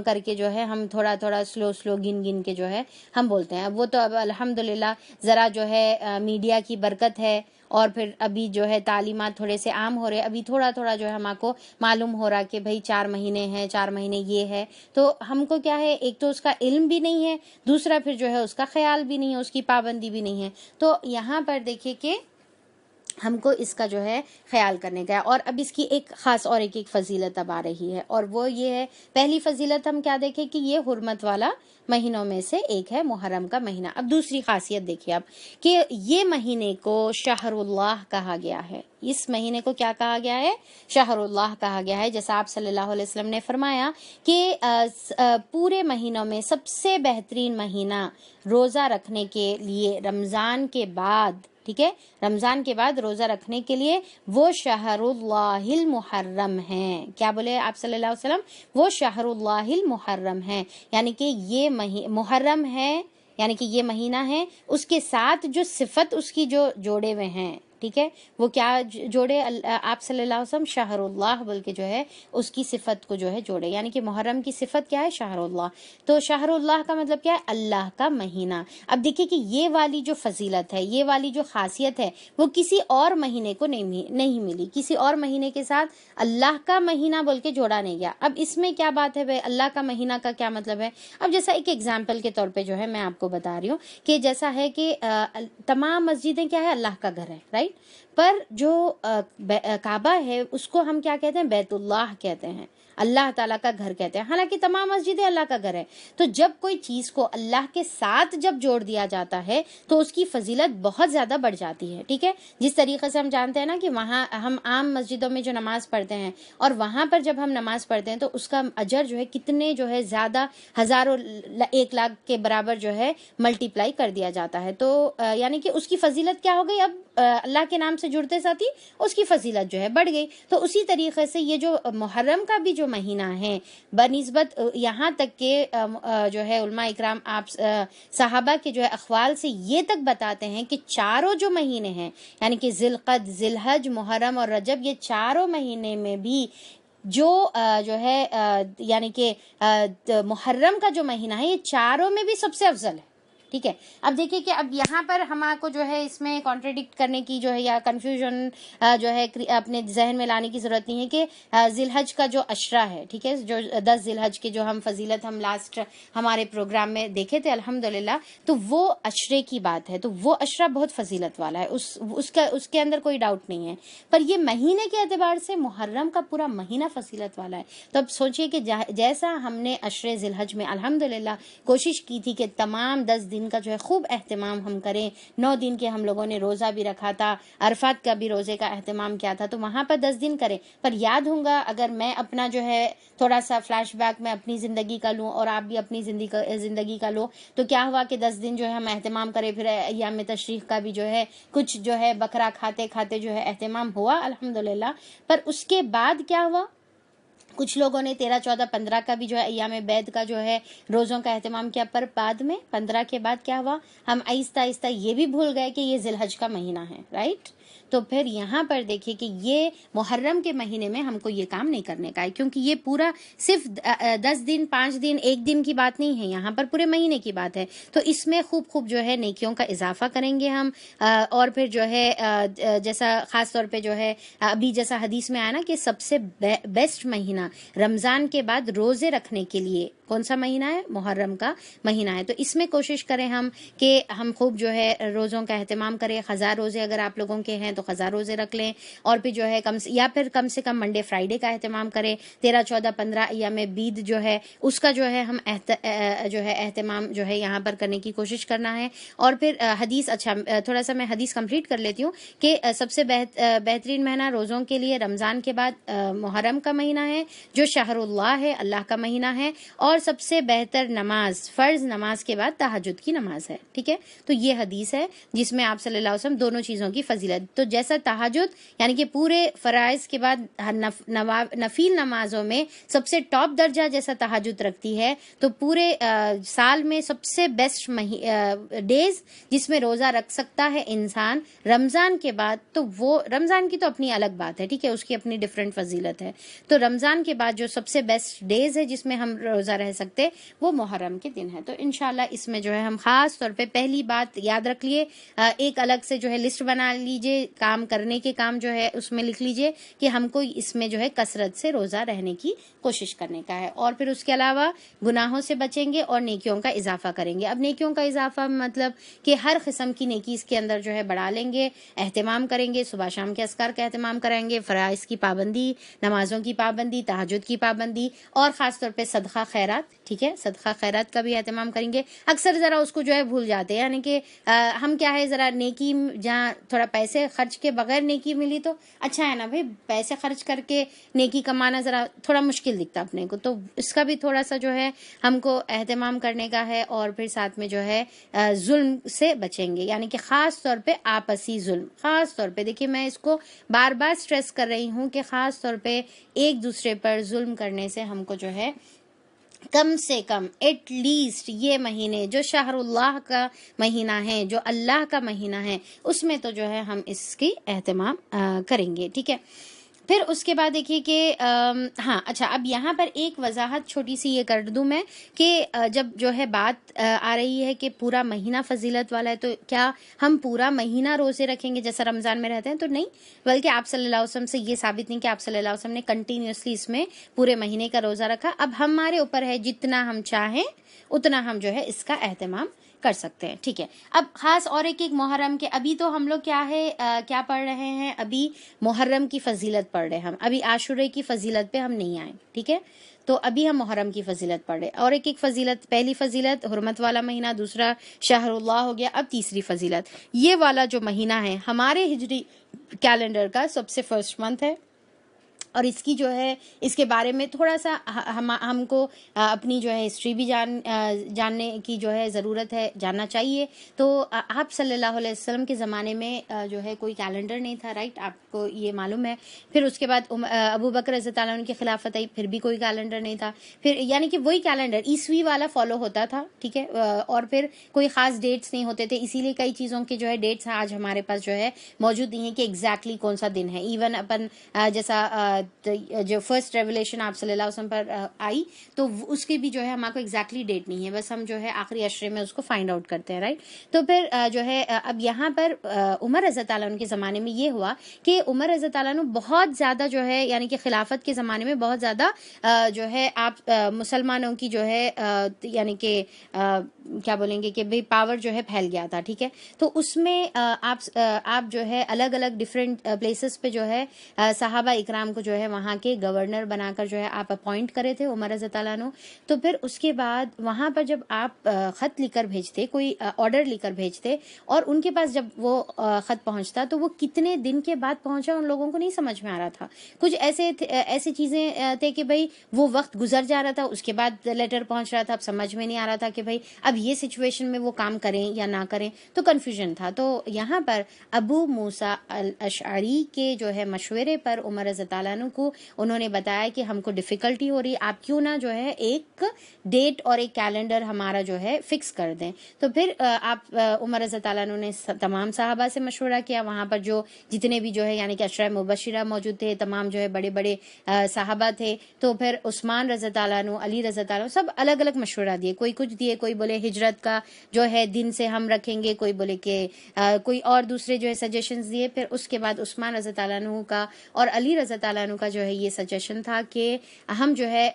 کر کے جو ہے ہم تھوڑا سلو گن کے جو ہے ہم بولتے ہیں. وہ تو اب الحمدللہ ذرا جو ہے میڈیا کی برکت ہے, اور پھر ابھی جو ہے تعلیمات تھوڑے سے عام ہو رہے, ابھی تھوڑا جو ہے ہم کو معلوم ہو رہا کہ بھئی 4 مہینے ہیں, 4 مہینے یہ ہے. تو ہم کو کیا ہے, ایک تو اس کا علم بھی نہیں ہے, دوسرا پھر جو ہے اس کا خیال بھی نہیں ہے, اس کی پابندی بھی نہیں ہے. تو یہاں پر دیکھیے کہ ہم کو اس کا جو ہے خیال کرنے کا ہے. اور اب اس کی ایک خاص اور ایک فضیلت اب آ رہی ہے, اور وہ یہ ہے, پہلی فضیلت ہم کیا دیکھیں کہ یہ حرمت والا مہینوں میں سے ایک ہے محرم کا مہینہ. اب دوسری خاصیت دیکھیے آپ کہ یہ مہینے کو شہر اللہ کہا گیا ہے. اس مہینے کو کیا کہا گیا ہے؟ شہر اللہ کہا گیا ہے. جیسا آپ صلی اللہ علیہ وسلم نے فرمایا کہ پورے مہینوں میں سب سے بہترین مہینہ روزہ رکھنے کے لیے رمضان کے بعد, ٹھیک ہے, رمضان کے بعد روزہ رکھنے کے لیے وہ شہر اللہ المحرم ہیں. کیا بولے آپ صلی اللہ علیہ وسلم؟ وہ شہر اللہ المحرم ہیں, یعنی کہ یہ محرم ہے, یعنی کہ یہ مہینہ ہے, اس کے ساتھ جو صفت اس کی جو جوڑے ہوئے ہیں. ٹھیک ہے, وہ کیا جوڑے آپ صلی اللہ علیہ وسلم شہر اللہ بول کے جو ہے اس کی صفت کو جو ہے جوڑے, یعنی کہ محرم کی صفت کیا ہے؟ شہر اللہ. تو شہر اللہ کا مطلب کیا ہے؟ اللہ کا مہینہ. اب دیکھیے کہ یہ والی جو فضیلت ہے, یہ والی جو خاصیت ہے, وہ کسی اور مہینے کو نہیں ملی, کسی اور مہینے کے ساتھ اللہ کا مہینہ بول کے جوڑا نہیں گیا. اب اس میں کیا بات ہے بھائی, اللہ کا مہینہ کا کیا مطلب ہے؟ اب جیسا ایک ایگزامپل کے طور پہ جو ہے میں آپ کو بتا رہی ہوں کہ جیسا ہے کہ تمام مسجدیں کیا ہے؟ اللہ کا گھر ہے, رائٹ. پر جو کعبہ ہے اس کو ہم کیا کہتے ہیں؟ بیت اللہ کہتے ہیں, اللہ تعالیٰ کا گھر کہتے ہیں. حالانکہ تمام مسجدیں اللہ کا گھر ہے. تو جب کوئی چیز کو اللہ کے ساتھ جب جوڑ دیا جاتا ہے تو اس کی فضیلت بہت زیادہ بڑھ جاتی ہے. ٹھیک ہے, جس طریقے سے ہم جانتے ہیں نا کہ وہاں ہم عام مسجدوں میں جو نماز پڑھتے ہیں, اور وہاں پر جب ہم نماز پڑھتے ہیں تو اس کا اجر جو ہے کتنے جو ہے زیادہ ہزاروں 1 لاکھ کے برابر جو ہے ملٹیپلائی کر دیا جاتا ہے. تو یعنی کہ اس کی فضیلت کیا ہو گئی؟ اب اللہ کے نام سے جڑتے ساتھ ہی اس کی فضیلت جو ہے بڑھ گئی. تو اسی طریقے سے یہ جو محرم کا بھی جو مہینہ ہے, بنسبت یہاں تک کہ جو ہے علماء اکرام آپ صحابہ کے جو ہے اقوال سے یہ تک بتاتے ہیں کہ چاروں جو مہینے ہیں, یعنی کہ ذی القعدہ, ذی الحج, محرم اور رجب, یہ چاروں مہینے میں بھی جو ہے یعنی کہ محرم کا جو مہینہ ہے یہ چاروں میں بھی سب سے افضل ہے. ٹھیک ہے. اب دیکھیے کہ اب یہاں پر ہمارے کو جو ہے اس میں کانٹریڈکٹ کرنے کی جو ہے یا کنفیوژن جو ہے اپنے ذہن میں لانے کی ضرورت نہیں ہے کہ ذی الحج کا جو عشرہ ہے, ٹھیک ہے, جو 10 ذی الحج کے جو ہم فضیلت ہم لاسٹ ہمارے پروگرام میں دیکھے تھے الحمدللہ, تو وہ عشرے کی بات ہے, تو وہ عشرہ بہت فضیلت والا ہے, اس کے اندر کوئی ڈاؤٹ نہیں ہے. پر یہ مہینے کے اعتبار سے محرم کا پورا مہینہ فضیلت والا ہے. تو اب سوچئے کہ جیسا ہم نے عشرے ذی الحج میں الحمدللہ کوشش کی تھی کہ تمام 10 دن کا جو ہے خوب اہتمام ہم کریں, 9 دن کے ہم لوگوں نے روزہ بھی رکھا تھا, عرفات کا بھی روزے کا اہتمام کیا تھا, تو وہاں پر 10 دن کریں. پر یاد ہوگا اگر میں اپنا جو ہے تھوڑا سا فلیش بیک میں اپنی زندگی کا لوں اور آپ بھی اپنی زندگی کا لو, تو کیا ہوا کہ 10 دن جو ہے ہم اہتمام کرے, پھر ایام تشریق کا بھی جو ہے کچھ جو ہے بکرا کھاتے کھاتے جو ہے اہتمام ہوا الحمدللہ. پر اس کے بعد کیا ہوا, کچھ لوگوں نے 13, 14, 15 کا بھی جو ہے ایام بیعت کا جو ہے روزوں کا اہتمام کیا, پر بعد میں 15 کے بعد کیا ہوا, ہم آہستہ آہستہ یہ بھی بھول گئے کہ یہ ذی الحج کا مہینہ ہے, رائٹ. تو پھر یہاں پر دیکھیے کہ یہ محرم کے مہینے میں ہم کو یہ کام نہیں کرنے کا ہے, کیونکہ یہ پورا صرف 10 دن 5 دن 1 دن کی بات نہیں ہے, یہاں پر پورے مہینے کی بات ہے. تو اس میں خوب جو ہے نیکیوں کا اضافہ کریں گے ہم, اور پھر جو ہے جیسا خاص طور پہ جو ہے ابھی جیسا حدیث میں آیا نا کہ سب سے بیسٹ مہینہ رمضان کے بعد روزے رکھنے کے لیے کون سا مہینہ ہے, محرم کا مہینہ ہے. تو اس میں کوشش کریں ہم کہ ہم خوب جو ہے روزوں کا اہتمام کریں. 1000 روزے اگر آپ لوگوں کے ہیں تو 1000 روزے رکھ لیں, اور پھر جو ہے کم سے کم منڈے فرائیڈے کا اہتمام کریں. 13, 14, 15 ایام بیعت جو ہے اس کا جو ہے ہم اہتمام جو ہے یہاں پر کرنے کی کوشش کرنا ہے. اور پھر حدیث, اچھا تھوڑا سا میں حدیث کمپلیٹ کر لیتی ہوں کہ سب سے بہترین مہینہ روزوں کے لیے رمضان کے بعد محرم کا مہینہ ہے جو شہر اللہ ہے, اللہ کا مہینہ ہے. اور سب سے بہتر نماز فرض نماز کے بعد تہجد کی نماز ہے, ٹھیک ہے. تو یہ حدیث ہے جس میں آپ صلی اللہ علیہ وسلم دونوں چیزوں کی فضیلت, تو جیسا تہجد یعنی کہ پورے فرائض کے بعد نفیل نمازوں میں سب سے ٹاپ درجہ جیسا تہجد رکھتی ہے, تو پورے سال میں سب سے بیسٹ ڈیز جس میں روزہ رکھ سکتا ہے انسان رمضان کے بعد, تو وہ رمضان کی تو اپنی الگ بات ہے, ٹھیک ہے, اس کی اپنی ڈفرینٹ فضیلت ہے. تو رمضان کے بعد جو سب سے بیسٹ ڈیز ہے جس میں ہم روزہ رہ سکتے وہ محرم کے دن ہے. تو انشاءاللہ اس میں جو ہے ہم خاص طور پہ پہلی بات یاد رکھ لیے, ایک الگ سے جو ہے لسٹ بنا لیجئے, کام کرنے کے کام جو ہے اس میں لکھ لیجئے کہ ہم کو اس میں جو ہے کثرت سے روزہ رہنے کی کوشش کرنے کا ہے. اور پھر اس کے علاوہ گناہوں سے بچیں گے اور نیکیوں کا اضافہ کریں گے. اب نیکیوں کا اضافہ مطلب کہ ہر قسم کی نیکی اس کے اندر جو ہے بڑھا لیں گے, اہتمام کریں گے, صبح شام کے اذکار کا اہتمام کریں گے, فرائض کی پابندی, نمازوں کی پابندی, تہجد کی پابندی, اور خاص طور پہ صدقہ خیرات, ٹھیک ہے, صدقہ خیرات کا بھی اہتمام کریں گے. اکثر ذرا اس کو جو ہے بھول جاتے ہیں, یعنی کہ ہم کیا ہے ذرا نیکی جہاں تھوڑا پیسے خرچ کے بغیر نیکی ملی تو اچھا ہے نا بھائی, پیسے خرچ کر کے نیکی کمانا ذرا تھوڑا مشکل دکھتا اپنے کو, تو اس کا بھی تھوڑا سا جو ہے ہم کو اہتمام کرنے کا ہے. اور پھر ساتھ میں جو ہے ظلم سے بچیں گے, یعنی کہ خاص طور پہ آپسی ظلم, خاص طور پہ دیکھیے میں اس کو بار بار سٹریس کر رہی ہوں کہ خاص طور پہ ایک دوسرے پر ظلم کرنے سے ہم کو جو ہے کم سے کم ایٹ لیسٹ یہ مہینے جو شہر اللہ کا مہینہ ہے, جو اللہ کا مہینہ ہے, اس میں تو جو ہے ہم اس کی اہتمام کریں گے, ٹھیک ہے. پھر اس کے بعد دیکھیے کہ ہاں اچھا, اب یہاں پر ایک وضاحت چھوٹی سی یہ کر دوں میں کہ جب جو ہے بات آ رہی ہے کہ پورا مہینہ فضیلت والا ہے, تو کیا ہم پورا مہینہ روزے رکھیں گے جیسا رمضان میں رہتے ہیں؟ تو نہیں, بلکہ آپ صلی اللہ علیہ وسلم سے یہ ثابت نہیں کہ آپ صلی اللہ علیہ وسلم نے کنٹینیوسلی اس میں پورے مہینے کا روزہ رکھا. اب ہمارے اوپر ہے, جتنا ہم چاہیں اتنا ہم جو ہے اس کا اہتمام کر سکتے ہیں, ٹھیک ہے. اب خاص اور ایک محرم کے, ابھی تو ہم لوگ کیا ہے کیا پڑھ رہے ہیں, ابھی محرم کی فضیلت پڑھ رہے ہیں ہم, ابھی عاشورے کی فضیلت پہ ہم نہیں آئے, ٹھیک ہے. تو ابھی ہم محرم کی فضیلت پڑھ رہے, اور ایک فضیلت, پہلی فضیلت حرمت والا مہینہ, دوسرا شہر اللہ ہو گیا, اب تیسری فضیلت یہ والا جو مہینہ ہے ہمارے ہجری کیلنڈر کا سب سے فرسٹ منتھ ہے, اور اس کی جو ہے اس کے بارے میں تھوڑا سا ہم کو اپنی جو ہے ہسٹری بھی جاننے کی جو ہے ضرورت ہے, جاننا چاہیے. تو آپ صلی اللہ علیہ وسلم کے زمانے میں جو ہے کوئی کیلنڈر نہیں تھا, رائٹ, آپ کو یہ معلوم ہے. پھر اس کے بعد ابو بکر رضی اللہ عنہ کی خلافت آئی, پھر بھی کوئی کیلنڈر نہیں تھا, پھر یعنی کہ وہی کیلنڈر عیسوی والا فالو ہوتا تھا, ٹھیک ہے. اور پھر کوئی خاص ڈیٹس نہیں ہوتے تھے, اسی لیے کئی چیزوں کے جو ہے ڈیٹس آج ہمارے پاس جو ہے موجود نہیں ہے کہ ایگزیکٹلی کون سا دن ہے. ایون اپن جیسا جو فرسٹ ریولیشن آپ صلی اللہ علیہ وسلم پر آئی تو اس کی بھی جو ہے ہمارے کو ایگزیکٹلی ڈیٹ نہیں ہے، بس ہم جو ہے آخری عشرے میں اس کو فائنڈ آؤٹ کرتے ہیں، رائٹ. تو پھر جو ہے اب یہاں پر عمر رضی اللہ عنہ کے زمانے میں یہ ہوا کہ عمر رضی اللہ عنہ بہت زیادہ جو ہے یعنی کہ خلافت کے زمانے میں بہت زیادہ جو ہے آپ مسلمانوں کی جو ہے یعنی کہ کیا بولیں گے کہ بھئی پاور جو ہے پھیل گیا تھا، ٹھیک ہے. تو اس میں آپ جو ہے الگ الگ ڈفرینٹ پلیسز پہ جو ہے صحابہ اکرام کو جو ہے وہاں کے گورنر بنا کر جو ہے آپ اپوائنٹ کرے تھے عمر رضی اللہ عنہ. تو پھر اس کے بعد وہاں پر جب آپ خط لکھ کر بھیجتے، کوئی آرڈر لکھ کر بھیجتے اور ان کے پاس جب وہ خط پہنچتا تو وہ کتنے دن کے بعد پہنچا ان لوگوں کو نہیں سمجھ میں آ رہا تھا. کچھ ایسی چیزیں تھے کہ بھئی وہ وقت گزر جا رہا تھا، اس کے بعد لیٹر پہنچ رہا تھا، اب سمجھ میں نہیں آ رہا تھا کہ بھئی اب یہ سچویشن میں وہ کام کریں یا نہ کریں، تو کنفیوژن تھا. تو یہاں پر ابو موسیٰ الاشعری کے جو ہے مشورے پر عمر رضی اللہ عنہ کو انہوں نے بتایا کہ ہم کو ڈیفیکلٹی ہو رہی، آپ کیوں نہ جو ہے ایک ڈیٹ اور ایک کیلنڈر ہمارا جو ہے فکس کر دیں. تو پھر آپ عمر رضی اللہ عنہ نے تمام صحابہ سے مشورہ کیا، وہاں پر جو جتنے بھی جو ہے یعنی کہ عشرہ مبشرہ موجود تھے، تمام جو ہے بڑے بڑے صحابہ تھے. تو پھر عثمان رضی اللہ عنہ، علی رضی اللہ عنہ، سب الگ الگ مشورہ دیے، کوئی کچھ دیے، کوئی بولے ہجرت کا جو ہے دن سے ہم رکھیں گے، کوئی بولے کہ کوئی اور دوسرے جو ہے سجیشنز دیے. پھر اس کے بعد عثمان رضی اللہ عنہ کا اور علی رضی اللہ عنہ کا جو ہے یہ سجیشن تھا کہ ہم جو ہے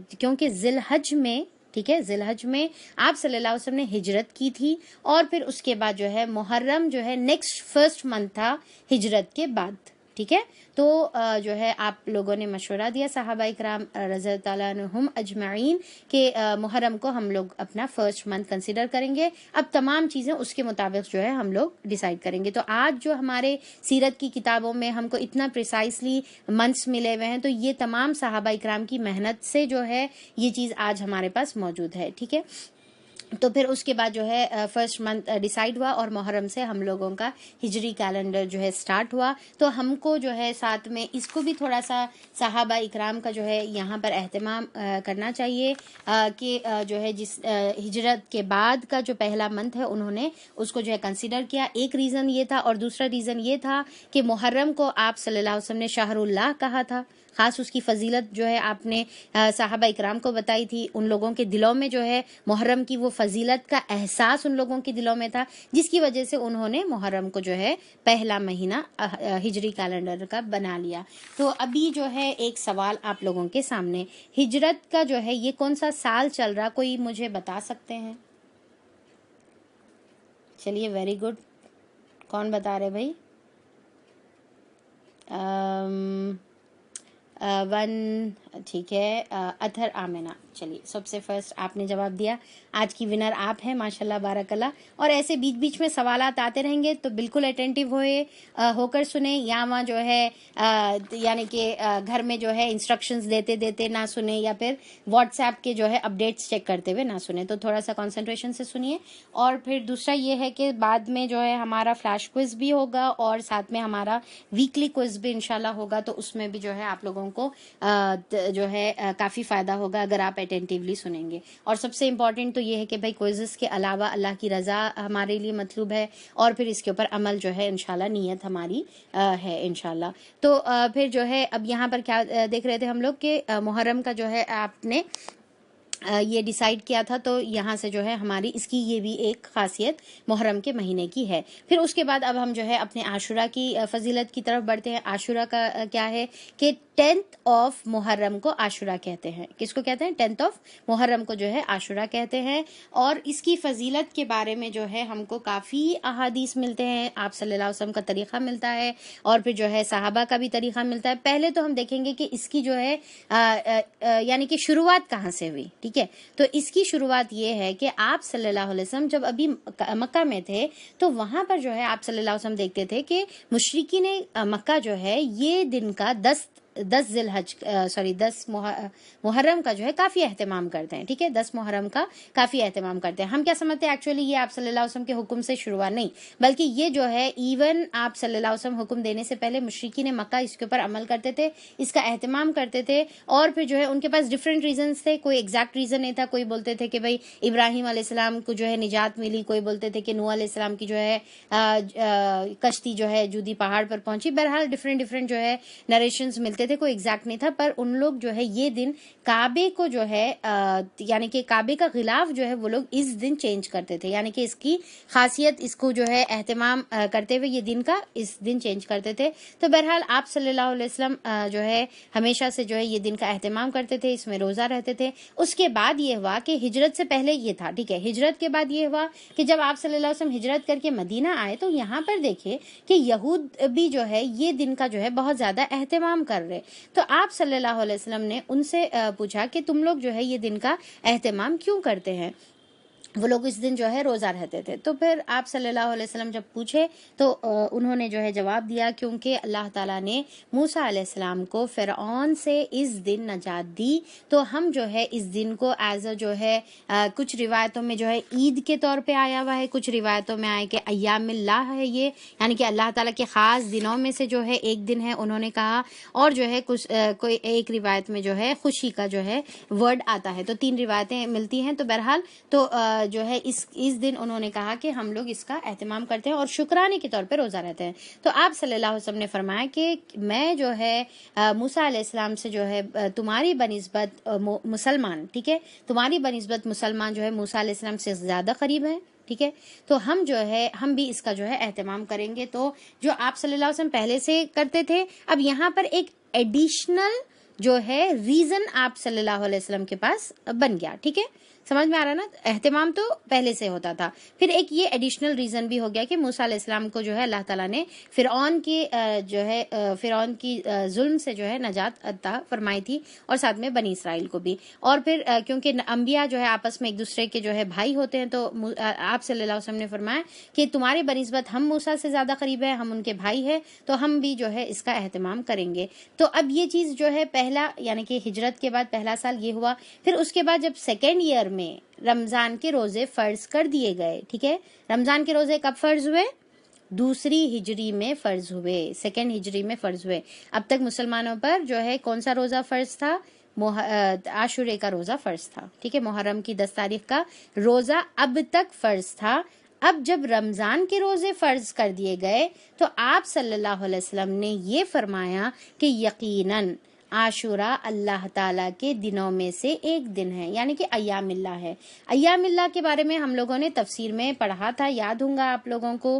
کیونکہ ذی الحج میں، ٹھیک ہے، ذی الحج میں آپ صلی اللہ علیہ وسلم نے ہجرت کی تھی اور پھر اس کے بعد جو ہے محرم جو ہے نیکسٹ فرسٹ منتھ تھا ہجرت کے بعد، ٹھیک ہے. تو جو ہے آپ لوگوں نے مشورہ دیا صحابہ اکرام رضی اللہ عنہم اجمعین کہ محرم کو ہم لوگ اپنا فرسٹ منتھ کنسیڈر کریں گے. اب تمام چیزیں اس کے مطابق جو ہے ہم لوگ ڈیسائیڈ کریں گے. تو آج جو ہمارے سیرت کی کتابوں میں ہم کو اتنا پریسائسلی منتھس ملے ہوئے ہیں، تو یہ تمام صحابہ اکرام کی محنت سے جو ہے یہ چیز آج ہمارے پاس موجود ہے، ٹھیک ہے. تو پھر اس کے بعد جو ہے فرسٹ منتھ ڈیسائیڈ ہوا اور محرم سے ہم لوگوں کا ہجری کیلنڈر جو ہے سٹارٹ ہوا. تو ہم کو جو ہے ساتھ میں اس کو بھی تھوڑا سا صحابہ اکرام کا جو ہے یہاں پر اہتمام کرنا چاہیے کہ جو ہے جس ہجرت کے بعد کا جو پہلا منتھ ہے انہوں نے اس کو جو ہے کنسیڈر کیا. ایک ریزن یہ تھا اور دوسرا ریزن یہ تھا کہ محرم کو آپ صلی اللہ علیہ وسلم نے شہر اللہ کہا تھا، خاص اس کی فضیلت جو ہے آپ نے صحابہ اکرام کو بتائی تھی. ان لوگوں کے دلوں میں جو ہے محرم کی وہ فضیلت کا احساس ان لوگوں کے دلوں میں تھا، جس کی وجہ سے انہوں نے محرم کو جو ہے پہلا مہینہ ہجری کیلنڈر کا بنا لیا. تو ابھی جو ہے ایک سوال آپ لوگوں کے سامنے، ہجرت کا جو ہے یہ کون سا سال چل رہا، کوئی مجھے بتا سکتے ہیں؟ چلیے ویری گڈ، کون بتا رہے بھائی؟ ون، ٹھیک ہے، اطہر آمنہ. چلیے سب سے فرسٹ آپ نے جواب دیا، آج کی ونر آپ ہیں، ماشاءاللہ بارک اللہ. اور ایسے بیچ بیچ میں سوالات آتے رہیں گے تو بالکل اٹینٹیو ہو کر سنیں، یا وہاں جو ہے یعنی کہ گھر میں جو ہے انسٹرکشنز دیتے دیتے نہ سنیں، یا پھر واٹس ایپ کے جو ہے اپڈیٹس چیک کرتے ہوئے نہ سنیں. تو تھوڑا سا کنسنٹریشن سے سنیے. اور پھر دوسرا یہ ہے کہ بعد میں جو ہے ہمارا فلیش کوئز بھی ہوگا اور ساتھ میں ہمارا ویکلی کوئز بھی انشاءاللہ ہوگا، تو اس میں بھی جو ہے آپ لوگوں کو جو ہے کافی فائدہ ہوگا اگر آپ اٹینٹیولی سنیں گے. اور سب سے امپورٹنٹ تو یہ ہے کہ بھائی کوئزز کے علاوہ اللہ کی رضا ہمارے لیے مطلوب ہے، اور پھر اس کے اوپر عمل جو ہے انشاءاللہ نیت ہماری ہے انشاءاللہ. تو پھر جو ہے اب یہاں پر کیا دیکھ رہے تھے ہم لوگ کہ محرم کا جو ہے آپ نے یہ ڈیسائیڈ کیا تھا، تو یہاں سے جو ہے ہماری اس کی یہ بھی ایک خاصیت محرم کے مہینے کی ہے. پھر اس کے بعد اب ہم جو ہے اپنے عاشورہ کی فضیلت کی طرف بڑھتے ہیں. عاشورہ کا کیا ہے کہ 10th آف محرم کو عاشورہ کہتے ہیں. کس کو کہتے ہیں؟ 10th آف محرم کو جو ہے عاشورہ کہتے ہیں. اور اس کی فضیلت کے بارے میں جو ہے ہم کو کافی احادیث ملتے ہیں، آپ صلی اللہ علیہ وسلم کا طریقہ ملتا ہے اور پھر جو ہے صحابہ کا بھی طریقہ ملتا ہے. پہلے تو ہم دیکھیں گے کہ اس کی جو ہے یعنی کہ شروعات کہاں سے ہوئی، ٹھیک ہے. تو اس کی شروعات یہ ہے کہ آپ صلی اللہ علیہ وسلم جب ابھی مکہ میں تھے تو وہاں پر جو ہے آپ صلی اللہ علیہ وسلم دیکھتے تھے کہ مشرکین مکہ جو ہے یہ دن کا 10 محرم کا جو ہے کافی اہتمام کرتے ہیں، ٹھیک ہے. 10 محرم کا کافی اہتمام کرتے ہیں. ہم کیا سمجھتے ہیں ایکچولی یہ آپ صلی اللہ علیہ وسلم کے حکم سے شروعات نہیں، بلکہ یہ جو ہے ایون آپ صلی اللہ علیہ وسلم حکم دینے سے پہلے مشرکین مکہ اس کے اوپر عمل کرتے تھے، اس کا اہتمام کرتے تھے. اور پھر جو ہے ان کے پاس ڈفرینٹ ریزنز تھے، کوئی ایگزیکٹ ریزن نہیں تھا. کوئی بولتے تھے کہ بھائی ابراہیم علیہ السلام کو جو ہے نجات ملی، کوئی بولتے تھے کہ نوح علیہ السلام کی جو ہے کشتی جو ہے جودی پہاڑ پر پہنچی. بہرحال ڈفرینٹ جو ہے نریشنز ملتے تھے. تھے کوئی ایگزیکٹ نہیں تھا، پر ان لوگ جو ہے یہ دن کعبے کو جو ہے یعنی کہ کعبے کا غلاف جو ہے وہ لوگ اس دن چینج کرتے تھے، یعنی کہ اس کی خاصیت، اس کو جو ہے اہتمام کرتے ہوئے یہ دن کا اس دن چینج کرتے تھے۔ تو بہرحال آپ صلی اللہ علیہ وسلم جو ہے ہمیشہ سے جو ہے یہ دن کا اہتمام کرتے تھے، اس میں روزہ رہتے تھے۔ اس کے بعد یہ ہوا کہ ہجرت سے پہلے یہ تھا، ٹھیک ہے، ہجرت کے بعد یہ ہوا کہ جب آپ صلی اللہ علیہ وسلم ہجرت کر کے مدینہ آئے تو یہاں پر دیکھیں کہ یہود بھی جو ہے یہ دن کا جو ہے بہت زیادہ اہتمام کر رہے۔ تو آپ صلی اللہ علیہ وسلم نے ان سے پوچھا کہ تم لوگ جو ہے یہ دن کا اہتمام کیوں کرتے ہیں؟ وہ لوگ اس دن جو ہے روزہ رہتے تھے۔ تو پھر آپ صلی اللہ علیہ وسلم جب پوچھے تو انہوں نے جو ہے جواب دیا کیونکہ اللہ تعالیٰ نے موسیٰ علیہ السلام کو فرعون سے اس دن نجات دی، تو ہم جو ہے اس دن کو ایز اے جو ہے کچھ روایتوں میں جو ہے عید کے طور پہ آیا ہوا ہے، کچھ روایتوں میں آئے کہ ایام اللہ ہے یہ، یعنی کہ اللہ تعالیٰ کے خاص دنوں میں سے جو ہے ایک دن ہے انہوں نے کہا، اور جو ہے کچھ کوئی ایک روایت میں جو ہے خوشی کا جو ہے ورڈ آتا ہے، تو 3 روایتیں ملتی ہیں۔ تو بہرحال تو جو ہے اس دن انہوں نے کہا کہ ہم لوگ اس کا اہتمام کرتے ہیں اور شکرانے کے طور پہ روزہ رہتے ہیں۔ تو آپ صلی اللہ علیہ وسلم نے فرمایا کہ میں جو ہے موسیٰ علیہ السلام سے جو ہے تمہاری بنسبت مسلمان، ٹھیک ہے، تمہاری بنسبت مسلمان جو ہے موسیٰ علیہ السلام سے زیادہ قریب ہے، ٹھیک ہے، تو ہم جو ہے ہم بھی اس کا جو ہے اہتمام کریں گے۔ تو جو آپ صلی اللہ علیہ وسلم پہلے سے کرتے تھے، اب یہاں پر ایک ایڈیشنل جو ہے ریزن آپ صلی اللہ علیہ وسلم کے پاس بن گیا، ٹھیک ہے، سمجھ میں آ رہا نا؟ اہتمام تو پہلے سے ہوتا تھا، پھر ایک یہ ایڈیشنل ریزن بھی ہو گیا کہ موسیٰ علیہ السلام کو جو ہے اللہ تعالیٰ نے فرعون کی ظلم سے جو ہے نجات عطا فرمائی تھی، اور ساتھ میں بنی اسرائیل کو بھی۔ اور پھر کیونکہ انبیاء جو ہے آپس میں ایک دوسرے کے جو ہے بھائی ہوتے ہیں، تو آپ صلی اللہ علیہ وسلم نے فرمایا کہ تمہاری بنسبت ہم موسیٰ سے زیادہ قریب ہے، ہم ان کے بھائی ہیں، تو ہم بھی جو ہے اس کا اہتمام کریں گے۔ تو اب یہ چیز جو ہے پہلا، یعنی کہ ہجرت کے بعد پہلا سال یہ ہوا۔ پھر اس کے بعد جب سیکنڈ ایئر میں رمضان کے روزے فرض کر دیے گئے، ٹھیک ہے، رمضان کے روزے کب فرض ہوئے؟ دوسری ہجری میں فرض ہوئے، سیکنڈ ہجری میں فرض ہوئے۔ اب تک مسلمانوں پر جو ہے کون سا روزہ فرض تھا؟ عاشورے کا روزہ فرض تھا، ٹھیک ہے، محرم کی 10 تاریخ کا روزہ اب تک فرض تھا۔ اب جب رمضان کے روزے فرض کر دیے گئے تو آپ صلی اللہ علیہ وسلم نے یہ فرمایا کہ یقیناً عاشورہ اللہ تعالیٰ کے دنوں میں سے ایک دن ہے، یعنی کہ ایام اللہ ہے۔ ایام اللہ کے بارے میں ہم لوگوں نے تفسیر میں پڑھا تھا، یاد ہوں گا آپ لوگوں کو،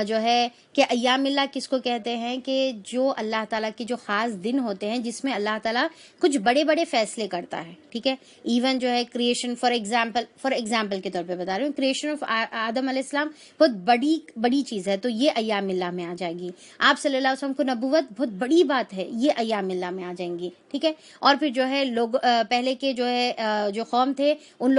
جو ہے کہ ایام اللہ کس کو کہتے ہیں کہ جو اللہ تعالیٰ کے جو خاص دن ہوتے ہیں جس میں اللہ تعالیٰ کچھ بڑے بڑے فیصلے کرتا ہے، ٹھیک ہے، ایون جو ہے کریشن، فار ایگزامپل کے طور پہ بتا رہی ہوں، کریشن آف آدم علیہ السلام بہت بڑی چیز ہے، تو یہ ایام اللہ میں آ جائے گی۔ آپ صلی اللہ علیہ وسلم کو نبوت بہت بڑی بات ہے، یہ ایام اللہ میں آ جائیں گی، ٹھیک ہے۔ اور پھر جو ہے لوگ پہلے کے جو ہے جو قوم تھے ان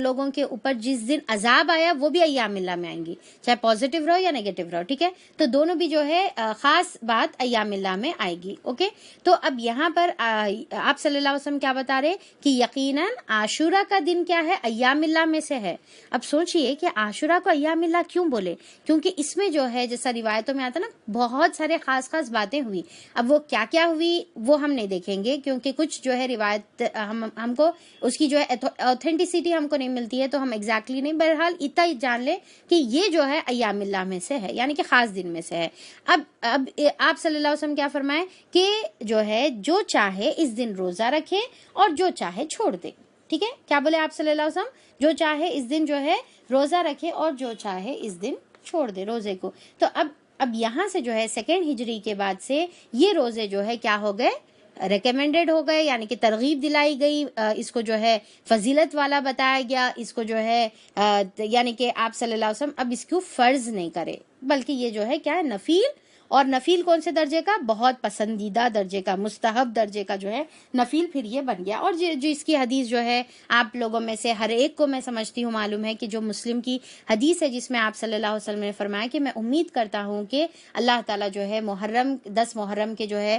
لوگوں کے اوپر جس دن عذاب آیا وہ بھی ایام اللہ میں آئیں گی، چاہے پازیٹیو رہو یا نیگیٹو رہو، ٹھیک ہے، تو دونوں بھی جو ہے خاص بات ایام اللہ میں آئے گی، اوکے۔ تو اب یہاں پر آپ صلی اللہ علیہ وسلم کیا بتا رہے کہ یقیناً عاشورہ کا دن کیا ہے؟ ایام اللہ میں سے ہے۔ اب سوچئے کہ عاشورہ کو ایام اللہ کیوں بولے؟ کیونکہ اس میں جو ہے جیسا روایتوں میں آتا نا بہت سارے خاص باتیں ہوئی۔ اب وہ کیا کیا ہوئی وہ ہم نہیں دیکھیں گے کیونکہ کچھ جو ہے روایت ہم کو اس کی جو ہے اوتھینٹسٹی ہم کو نہیں ملتی ہے، تو ہم ایگزیکٹلی نہیں، بہرحال اتنا ہی جان لے کہ یہ جو ہے ایام اللہ میں سے ہے، یعنی کہ خاص دن میں سے ہے۔ اب آپ صلی اللہ علیہ وسلم کیا فرمائے کہ جو ہے جو چاہے اس دن روزہ رکھے اور جو چاہے چھوڑ دے، ٹھیک ہے، کیا بولے آپ صلی اللہ علیہ وسلم؟ جو چاہے اس دن جو ہے روزہ رکھے اور جو چاہے اس دن چھوڑ دے روزے کو۔ تو اب یہاں سے جو ہے سیکنڈ ہجری کے بعد سے یہ روزے جو ہے کیا ہو گئے؟ ریکمینڈڈ ہو گئے، یعنی کہ ترغیب دلائی گئی، اس کو جو ہے فضیلت والا بتایا گیا، اس کو جو ہے یعنی کہ آپ صلی اللہ علیہ وسلم اب اس کو فرض نہیں کرے بلکہ یہ جو ہے کیا ہے؟ نفیل، اور نفیل کون سے درجے کا؟ بہت پسندیدہ درجے کا، مستحب درجے کا جو ہے نفیل پھر یہ بن گیا۔ اور جو اس کی حدیث جو ہے آپ لوگوں میں سے ہر ایک کو میں سمجھتی ہوں معلوم ہے کہ جو مسلم کی حدیث ہے جس میں آپ صلی اللہ علیہ وسلم نے فرمایا کہ میں امید کرتا ہوں کہ اللہ تعالیٰ جو ہے 10 محرم کے جو ہے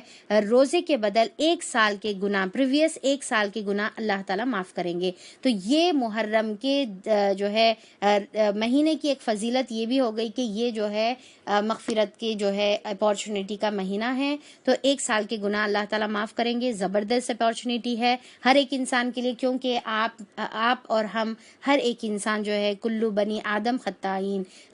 روزے کے بدل 1 سال کے گناہ، پریویس 1 سال کے گناہ اللہ تعالیٰ معاف کریں گے۔ تو یہ محرم کے جو ہے مہینے کی ایک فضیلت یہ بھی ہو گئی کہ یہ جو ہے مغفرت کے جو ہے اپارچونیٹی کا مہینہ ہے، تو 1 سال کے گناہ اللہ تعالیٰ معاف کریں گے. زبردست اپارچونیٹی ہے ہر ایک انسان کے لیے، کیونکہ آپ اور ہم ہر ایک انسان جو ہے کلو بنی آدم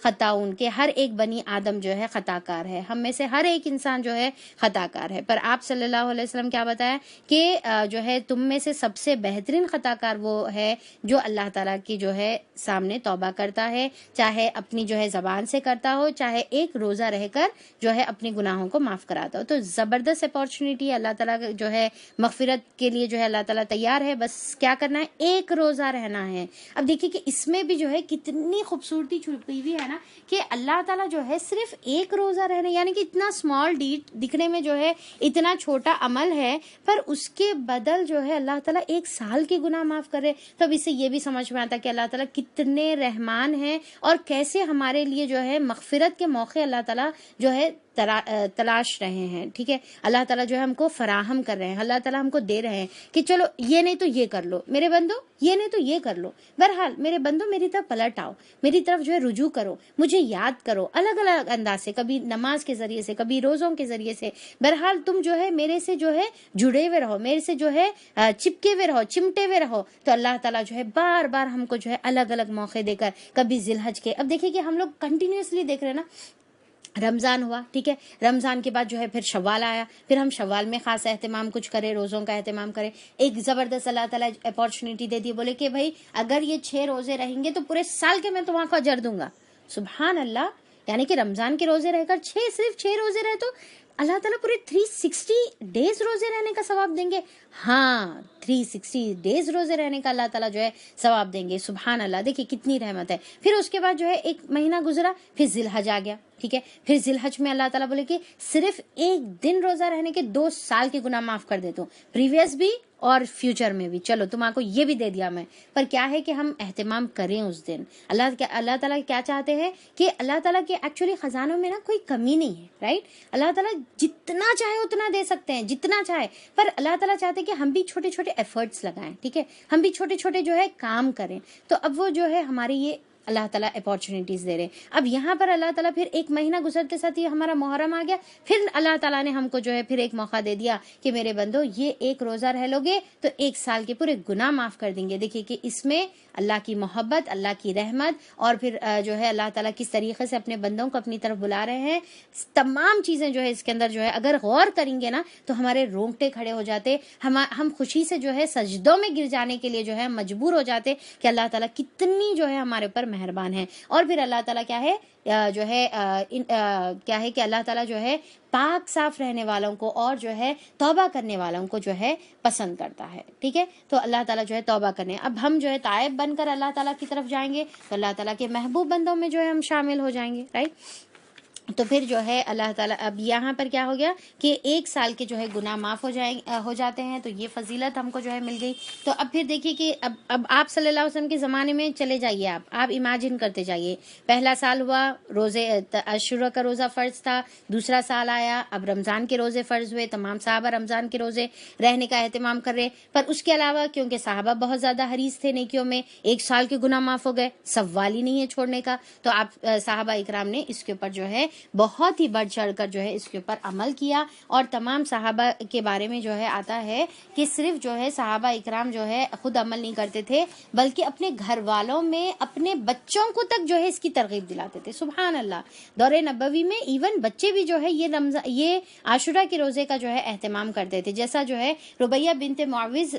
خطاؤن کے ہر ایک بنی آدم جو ہے خطا کار ہے. ہم میں سے ہر ایک انسان جو ہے خطا کار ہے. پر آپ صلی اللہ علیہ وسلم کیا بتایا کہ جو ہے تم میں سے سب سے بہترین خطا کار وہ ہے جو اللہ تعالیٰ کی جو ہے سامنے توبہ کرتا ہے، چاہے اپنی جو ہے زبان سے کرتا ہو، چاہے ایک روزہ رہ کر جو ہے اپنے گناہوں کو معاف کراتا ہو. تو زبردست اپارچونیٹی اللہ تعالیٰ جو ہے مغفرت کے لیے جو ہے اللہ تعالیٰ تیار ہے. بس کیا کرنا ہے، ایک روزہ رہنا ہے. اب دیکھیے کہ اس میں بھی جو ہے کتنی خوبصورتی چھپی ہوئی ہے نا، کہ اللہ تعالیٰ جو ہے صرف ایک روزہ رہنا، یعنی کہ اتنا اسمال ڈیٹ دکھنے میں جو ہے اتنا چھوٹا عمل ہے، پر اس کے بدل جو ہے اللہ تعالیٰ 1 سال کے گناہ معاف کرے. تو اب اس سے یہ بھی سمجھ میں آتا کہ اللہ تعالیٰ کتنے رحمان ہیں اور کیسے ہمارے لیے جو ہے مغفرت کے موقع اللہ تعالیٰ جو ہے تلاش رہے ہیں. ٹھیک ہے، اللہ تعالیٰ جو ہے ہم کو فراہم کر رہے ہیں، اللہ تعالیٰ ہم کو دے رہے ہیں کہ چلو یہ نہیں تو یہ کر لو میرے بندو، یہ نہیں تو یہ کر لو. بہرحال میرے بندو میری طرف پلٹ آؤ، میری طرف جو ہے رجوع کرو، مجھے یاد کرو الگ الگ انداز سے، کبھی نماز کے ذریعے سے، کبھی روزوں کے ذریعے سے. بہرحال تم جو ہے میرے سے جو ہے جڑے ہوئے رہو، میرے سے جو ہے چپکے ہوئے رہو، چمٹے ہوئے رہو. تو اللہ تعالیٰ جو ہے بار بار ہم کو جو ہے الگ الگ موقع دے کر، کبھی ذی الحج کے، اب دیکھیے کہ ہم لوگ کنٹینیوسلی دیکھ رہے ہیں نا، رمضان ہوا، ٹھیک ہے، رمضان کے بعد جو ہے پھر شوال آیا، پھر ہم شوال میں خاص اہتمام کچھ کریں، روزوں کا اہتمام کریں. ایک زبردست اللہ تعالیٰ اپارچونیٹی دے دی، بولے کہ بھائی اگر یہ 6 روزے رہیں گے تو پورے سال کے میں تمہاں کو اجر دوں گا. سبحان اللہ، یعنی کہ رمضان کے روزے رہ کر صرف 6 روزے رہے تو اللہ تعالیٰ پورے 360 ڈیز روزے رہنے کا ثواب دیں گے. ہاں، 360 ڈیز روزے رہنے کا اللہ تعالیٰ جو ہے ثواب دیں گے. سبحان اللہ، دیکھیے کتنی رحمت ہے. پھر اس کے بعد جو ہے 1 مہینہ گزرا، پھر ذی الحج آ گیا. ٹھیک ہے، پھر ذی الحج میں اللہ تعالیٰ بولے کہ صرف 1 دن روزہ رہنے کے 2 سال کے گناہ معاف کر دیتا ہوں، پریویس بھی اور فیوچر میں بھی. چلو تم کو یہ بھی دے دیا میں، پر کیا ہے کہ ہم اہتمام کریں اس دن. اللہ تعالیٰ کیا چاہتے ہیں کہ اللہ تعالیٰ کے ایکچولی خزانوں میں نا کوئی کمی نہیں ہے، رائٹ. اللہ تعالیٰ جتنا چاہے اتنا دے سکتے ہیں، جتنا چاہے، پر اللہ تعالیٰ چاہتے ہیں کہ ہم بھی چھوٹے چھوٹے ایفرٹس لگائیں. ٹھیک ہے، ہم بھی چھوٹے چھوٹے جو ہے کام کریں. تو اب وہ جو ہے ہمارے یہ اللہ تعالیٰ اپارچونیٹیز دے رہے ہیں. اب یہاں پر اللہ تعالیٰ پھر 1 مہینہ گزرتے ساتھ یہ ہمارا محرم آ گیا، پھر اللہ تعالیٰ نے ہم کو جو ہے پھر ایک موقع دے دیا کہ میرے بندو یہ 1 روزہ رہ لو گے تو 1 سال کے پورے گناہ معاف کر دیں گے. دیکھیے کہ اس میں اللہ کی محبت، اللہ کی رحمت، اور پھر جو ہے اللہ تعالیٰ کس طریقے سے اپنے بندوں کو اپنی طرف بلا رہے ہیں. تمام چیزیں جو ہے اس کے اندر جو ہے اگر غور کریں گے نا تو ہمارے رونگٹے کھڑے ہو جاتے، ہم خوشی سے جو ہے سجدوں میں گر جانے کے لیے جو ہے مجبور ہو جاتے کہ اللہ تعالیٰ کتنی جو ہے ہمارے اوپر مہربان ہے. اور پھر اللہ تعالیٰ کیا ہے جو ہے کیا ہے کہ اللہ تعالیٰ جو ہے پاک صاف رہنے والوں کو اور جو ہے توبہ کرنے والوں کو جو ہے پسند کرتا ہے. ٹھیک ہے، تو اللہ تعالیٰ جو ہے توبہ کرنے، اب ہم جو ہے تائب بن کر اللہ تعالیٰ کی طرف جائیں گے تو اللہ تعالیٰ کے محبوب بندوں میں جو ہے ہم شامل ہو جائیں گے، رائٹ. تو پھر جو ہے اللہ تعالیٰ اب یہاں پر کیا ہو گیا کہ 1 سال کے جو ہے گناہ معاف ہو جاتے ہیں. تو یہ فضیلت ہم کو جو ہے مل گئی. تو اب پھر دیکھیے کہ اب آپ صلی اللہ علیہ وسلم کے زمانے میں چلے جائیے، آپ امیجن کرتے جائیے. پہلا سال ہوا، روزے عاشوراء کا روزہ فرض تھا. دوسرا سال آیا، اب رمضان کے روزے فرض ہوئے. تمام صحابہ رمضان کے روزے رہنے کا اہتمام کر رہے. پر اس کے علاوہ کیونکہ صحابہ بہت زیادہ حریص تھے نیکیوں میں، 1 سال کے گناہ معاف ہو گئے، سوال ہی نہیں ہے چھوڑنے کا. تو آپ صحابہ اکرام نے اس کے اوپر جو ہے بہت ہی بڑھ چڑھ کر جو ہے اس کے اوپر عمل کیا. اور تمام صحابہ کے بارے میں جو ہے آتا ہے کہ صرف جو ہے صحابہ اکرام جو ہے خود عمل نہیں کرتے تھے، بلکہ اپنے گھر والوں میں اپنے بچوں کو تک جو ہے اس کی ترغیب دلاتے تھے. سبحان اللہ، دور نبوی میں ایون بچے بھی جو ہے یہ عاشوراء کے روزے کا جو ہے اہتمام کرتے تھے. جیسا جو ہے ربیہ بنت معوذ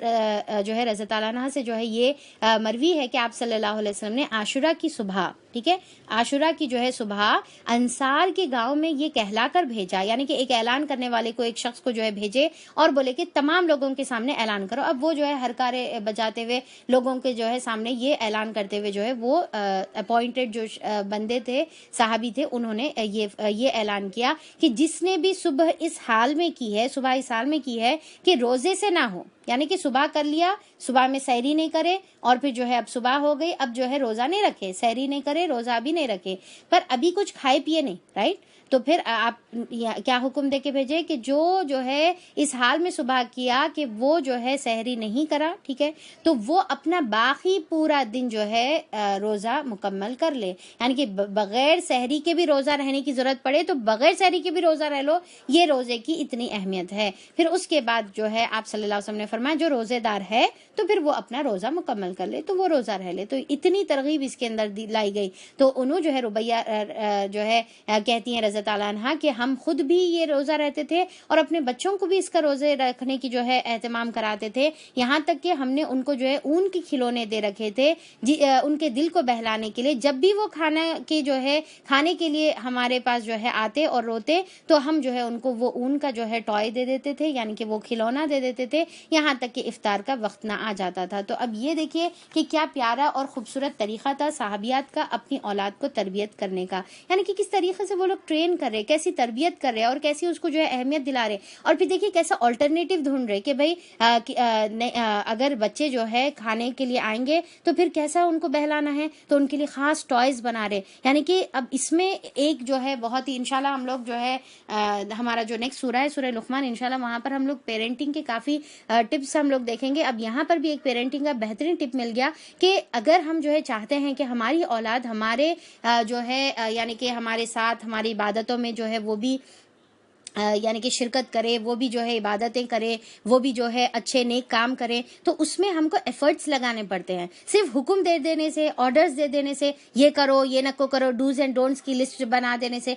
جو ہے رضی اللہ عنہا سے جو ہے یہ مروی ہے کہ آپ صلی اللہ علیہ وسلم نے عاشوراء کی صبح، ٹھیک ہے، عاشوراء کی جو ہے صبح انصار کے گاؤں میں یہ کہلا کر بھیجا، یعنی کہ ایک اعلان کرنے والے کو، ایک شخص کو جو ہے بھیجے اور بولے کہ تمام لوگوں کے سامنے اعلان کرو. اب وہ جو ہے ہرکارے بجاتے ہوئے لوگوں کے جو ہے سامنے یہ اعلان کرتے ہوئے جو ہے وہ اپوائنٹڈ جو بندے تھے، صحابی تھے، انہوں نے یہ اعلان کیا کہ جس نے بھی صبح اس حال میں کی ہے کہ روزے سے نہ ہو، یعنی کہ صبح کر لیا، صبح میں سحری نہیں کرے، اور پھر جو ہے اب صبح ہو گئی، اب جو ہے روزہ نہیں رکھے، سحری نہیں کرے، روزہ بھی نہیں رکھے، پر ابھی کچھ کھائے پیے نہیں، رائٹ؟ تو پھر آپ کیا حکم دے کے بھیجے کہ جو ہے اس حال میں صبح کیا کہ وہ جو ہے سحری نہیں کرا، ٹھیک ہے، تو وہ اپنا باقی پورا دن جو ہے روزہ مکمل کر لے، یعنی کہ بغیر سحری کے بھی روزہ رہنے کی ضرورت پڑے تو بغیر سحری کے بھی روزہ رہ لو، یہ روزے کی اتنی اہمیت ہے۔ پھر اس کے بعد جو ہے آپ صلی اللہ علیہ وسلم نے فرمایا جو روزے دار ہے تو پھر وہ اپنا روزہ مکمل کر لے، تو وہ روزہ رہ لے، تو اتنی ترغیب اس کے اندر لائی گئی۔ تو انہوں جو ہے ربیہ جو ہے کہتی ہیں رضی اللہ عنہا کہ ہم خود بھی یہ روزہ رہتے تھے اور اپنے بچوں کو بھی اس کا روزے رکھنے کی جو ہے اہتمام کراتے تھے، یہاں تک کہ ہم نے ان کو جو ہے اون کے کھلونے دے رکھے تھے ان کے دل کو بہلانے کے لیے، جب بھی وہ کھانے کے لیے ہمارے پاس جو ہے آتے اور روتے تو ہم جو ہے ان کو وہ اون کا جو ہے ٹوائے دے دیتے تھے، یعنی کہ وہ کھلونا دے دیتے تھے، یہاں تک کہ افطار کا وقت نہ آ جاتا تھا۔ تو اب یہ دیکھیے کہ کیا پیارا اور خوبصورت طریقہ تھا صحابیات کا اپنی اولاد کو تربیت کرنے کا، یعنی کہ کس طریقے سے وہ لوگ ٹرین کر رہے، کیسی تربیت کر رہے اور کیسی اس کو جو ہے اہمیت دلا رہے، اور پھر دیکھیے کیسا آلٹرنیٹیو ڈھونڈ رہے کہ بھائی اگر بچے جو ہے کھانے کے لیے آئیں گے تو پھر کیسا ان کو بہلانا ہے، تو ان کے لیے خاص ٹوائز بنا رہے، یعنی کہ اب اس میں ایک جو ہے بہت ہی انشاءاللہ ہم لوگ جو ہے ہمارا جو نیکسٹ سورہ ہے سورہ لقمان، انشاءاللہ وہاں پر ہم لوگ پیرنٹنگ کے کافی ٹپس ہم لوگ دیکھیں گے۔ اب یہاں پر بھی ایک پیرنٹنگ کا بہترین ٹپ مل گیا کہ اگر ہم جو ہے چاہتے ہیں کہ ہماری اولاد ہمارے جو ہے یعنی کہ ہمارے ساتھ ہماری عبادتوں میں جو ہے وہ بھی یعنی کہ شرکت کرے، وہ بھی جو ہے عبادتیں کرے، وہ بھی جو ہے اچھے نیک کام کرے، تو اس میں ہم کو ایفرٹس لگانے پڑتے ہیں۔ صرف حکم دے دینے سے، آرڈرز دے دینے سے، یہ کرو یہ نہ کرو، ڈوز اینڈ ڈونٹس کی لسٹ بنا دینے سے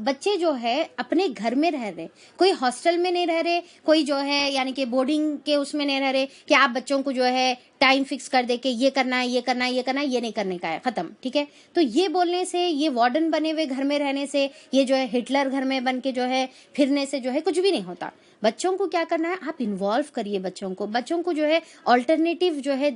بچے جو ہے اپنے گھر میں رہ رہے، کوئی ہاسٹل میں نہیں رہ رہے، کوئی جو ہے یعنی کہ بورڈنگ کے اس میں نہیں رہ رہے کہ آپ بچوں کو جو ہے ٹائم فکس کر دے کہ یہ کرنا ہے یہ کرنا ہے یہ کرنا ہے، یہ نہیں کرنے کا ہے، ختم، ٹھیک ہے۔ تو یہ بولنے سے، یہ وارڈن بنے ہوئے گھر میں رہنے سے، یہ جو ہے ہٹلر گھر میں بن کے جو ہے پھرنے سے جو ہے کچھ بھی نہیں ہوتا۔ بچوں کو کیا کرنا ہے، آپ انوالو کریے بچوں کو جو ہے آلٹرنیٹیو جو ہے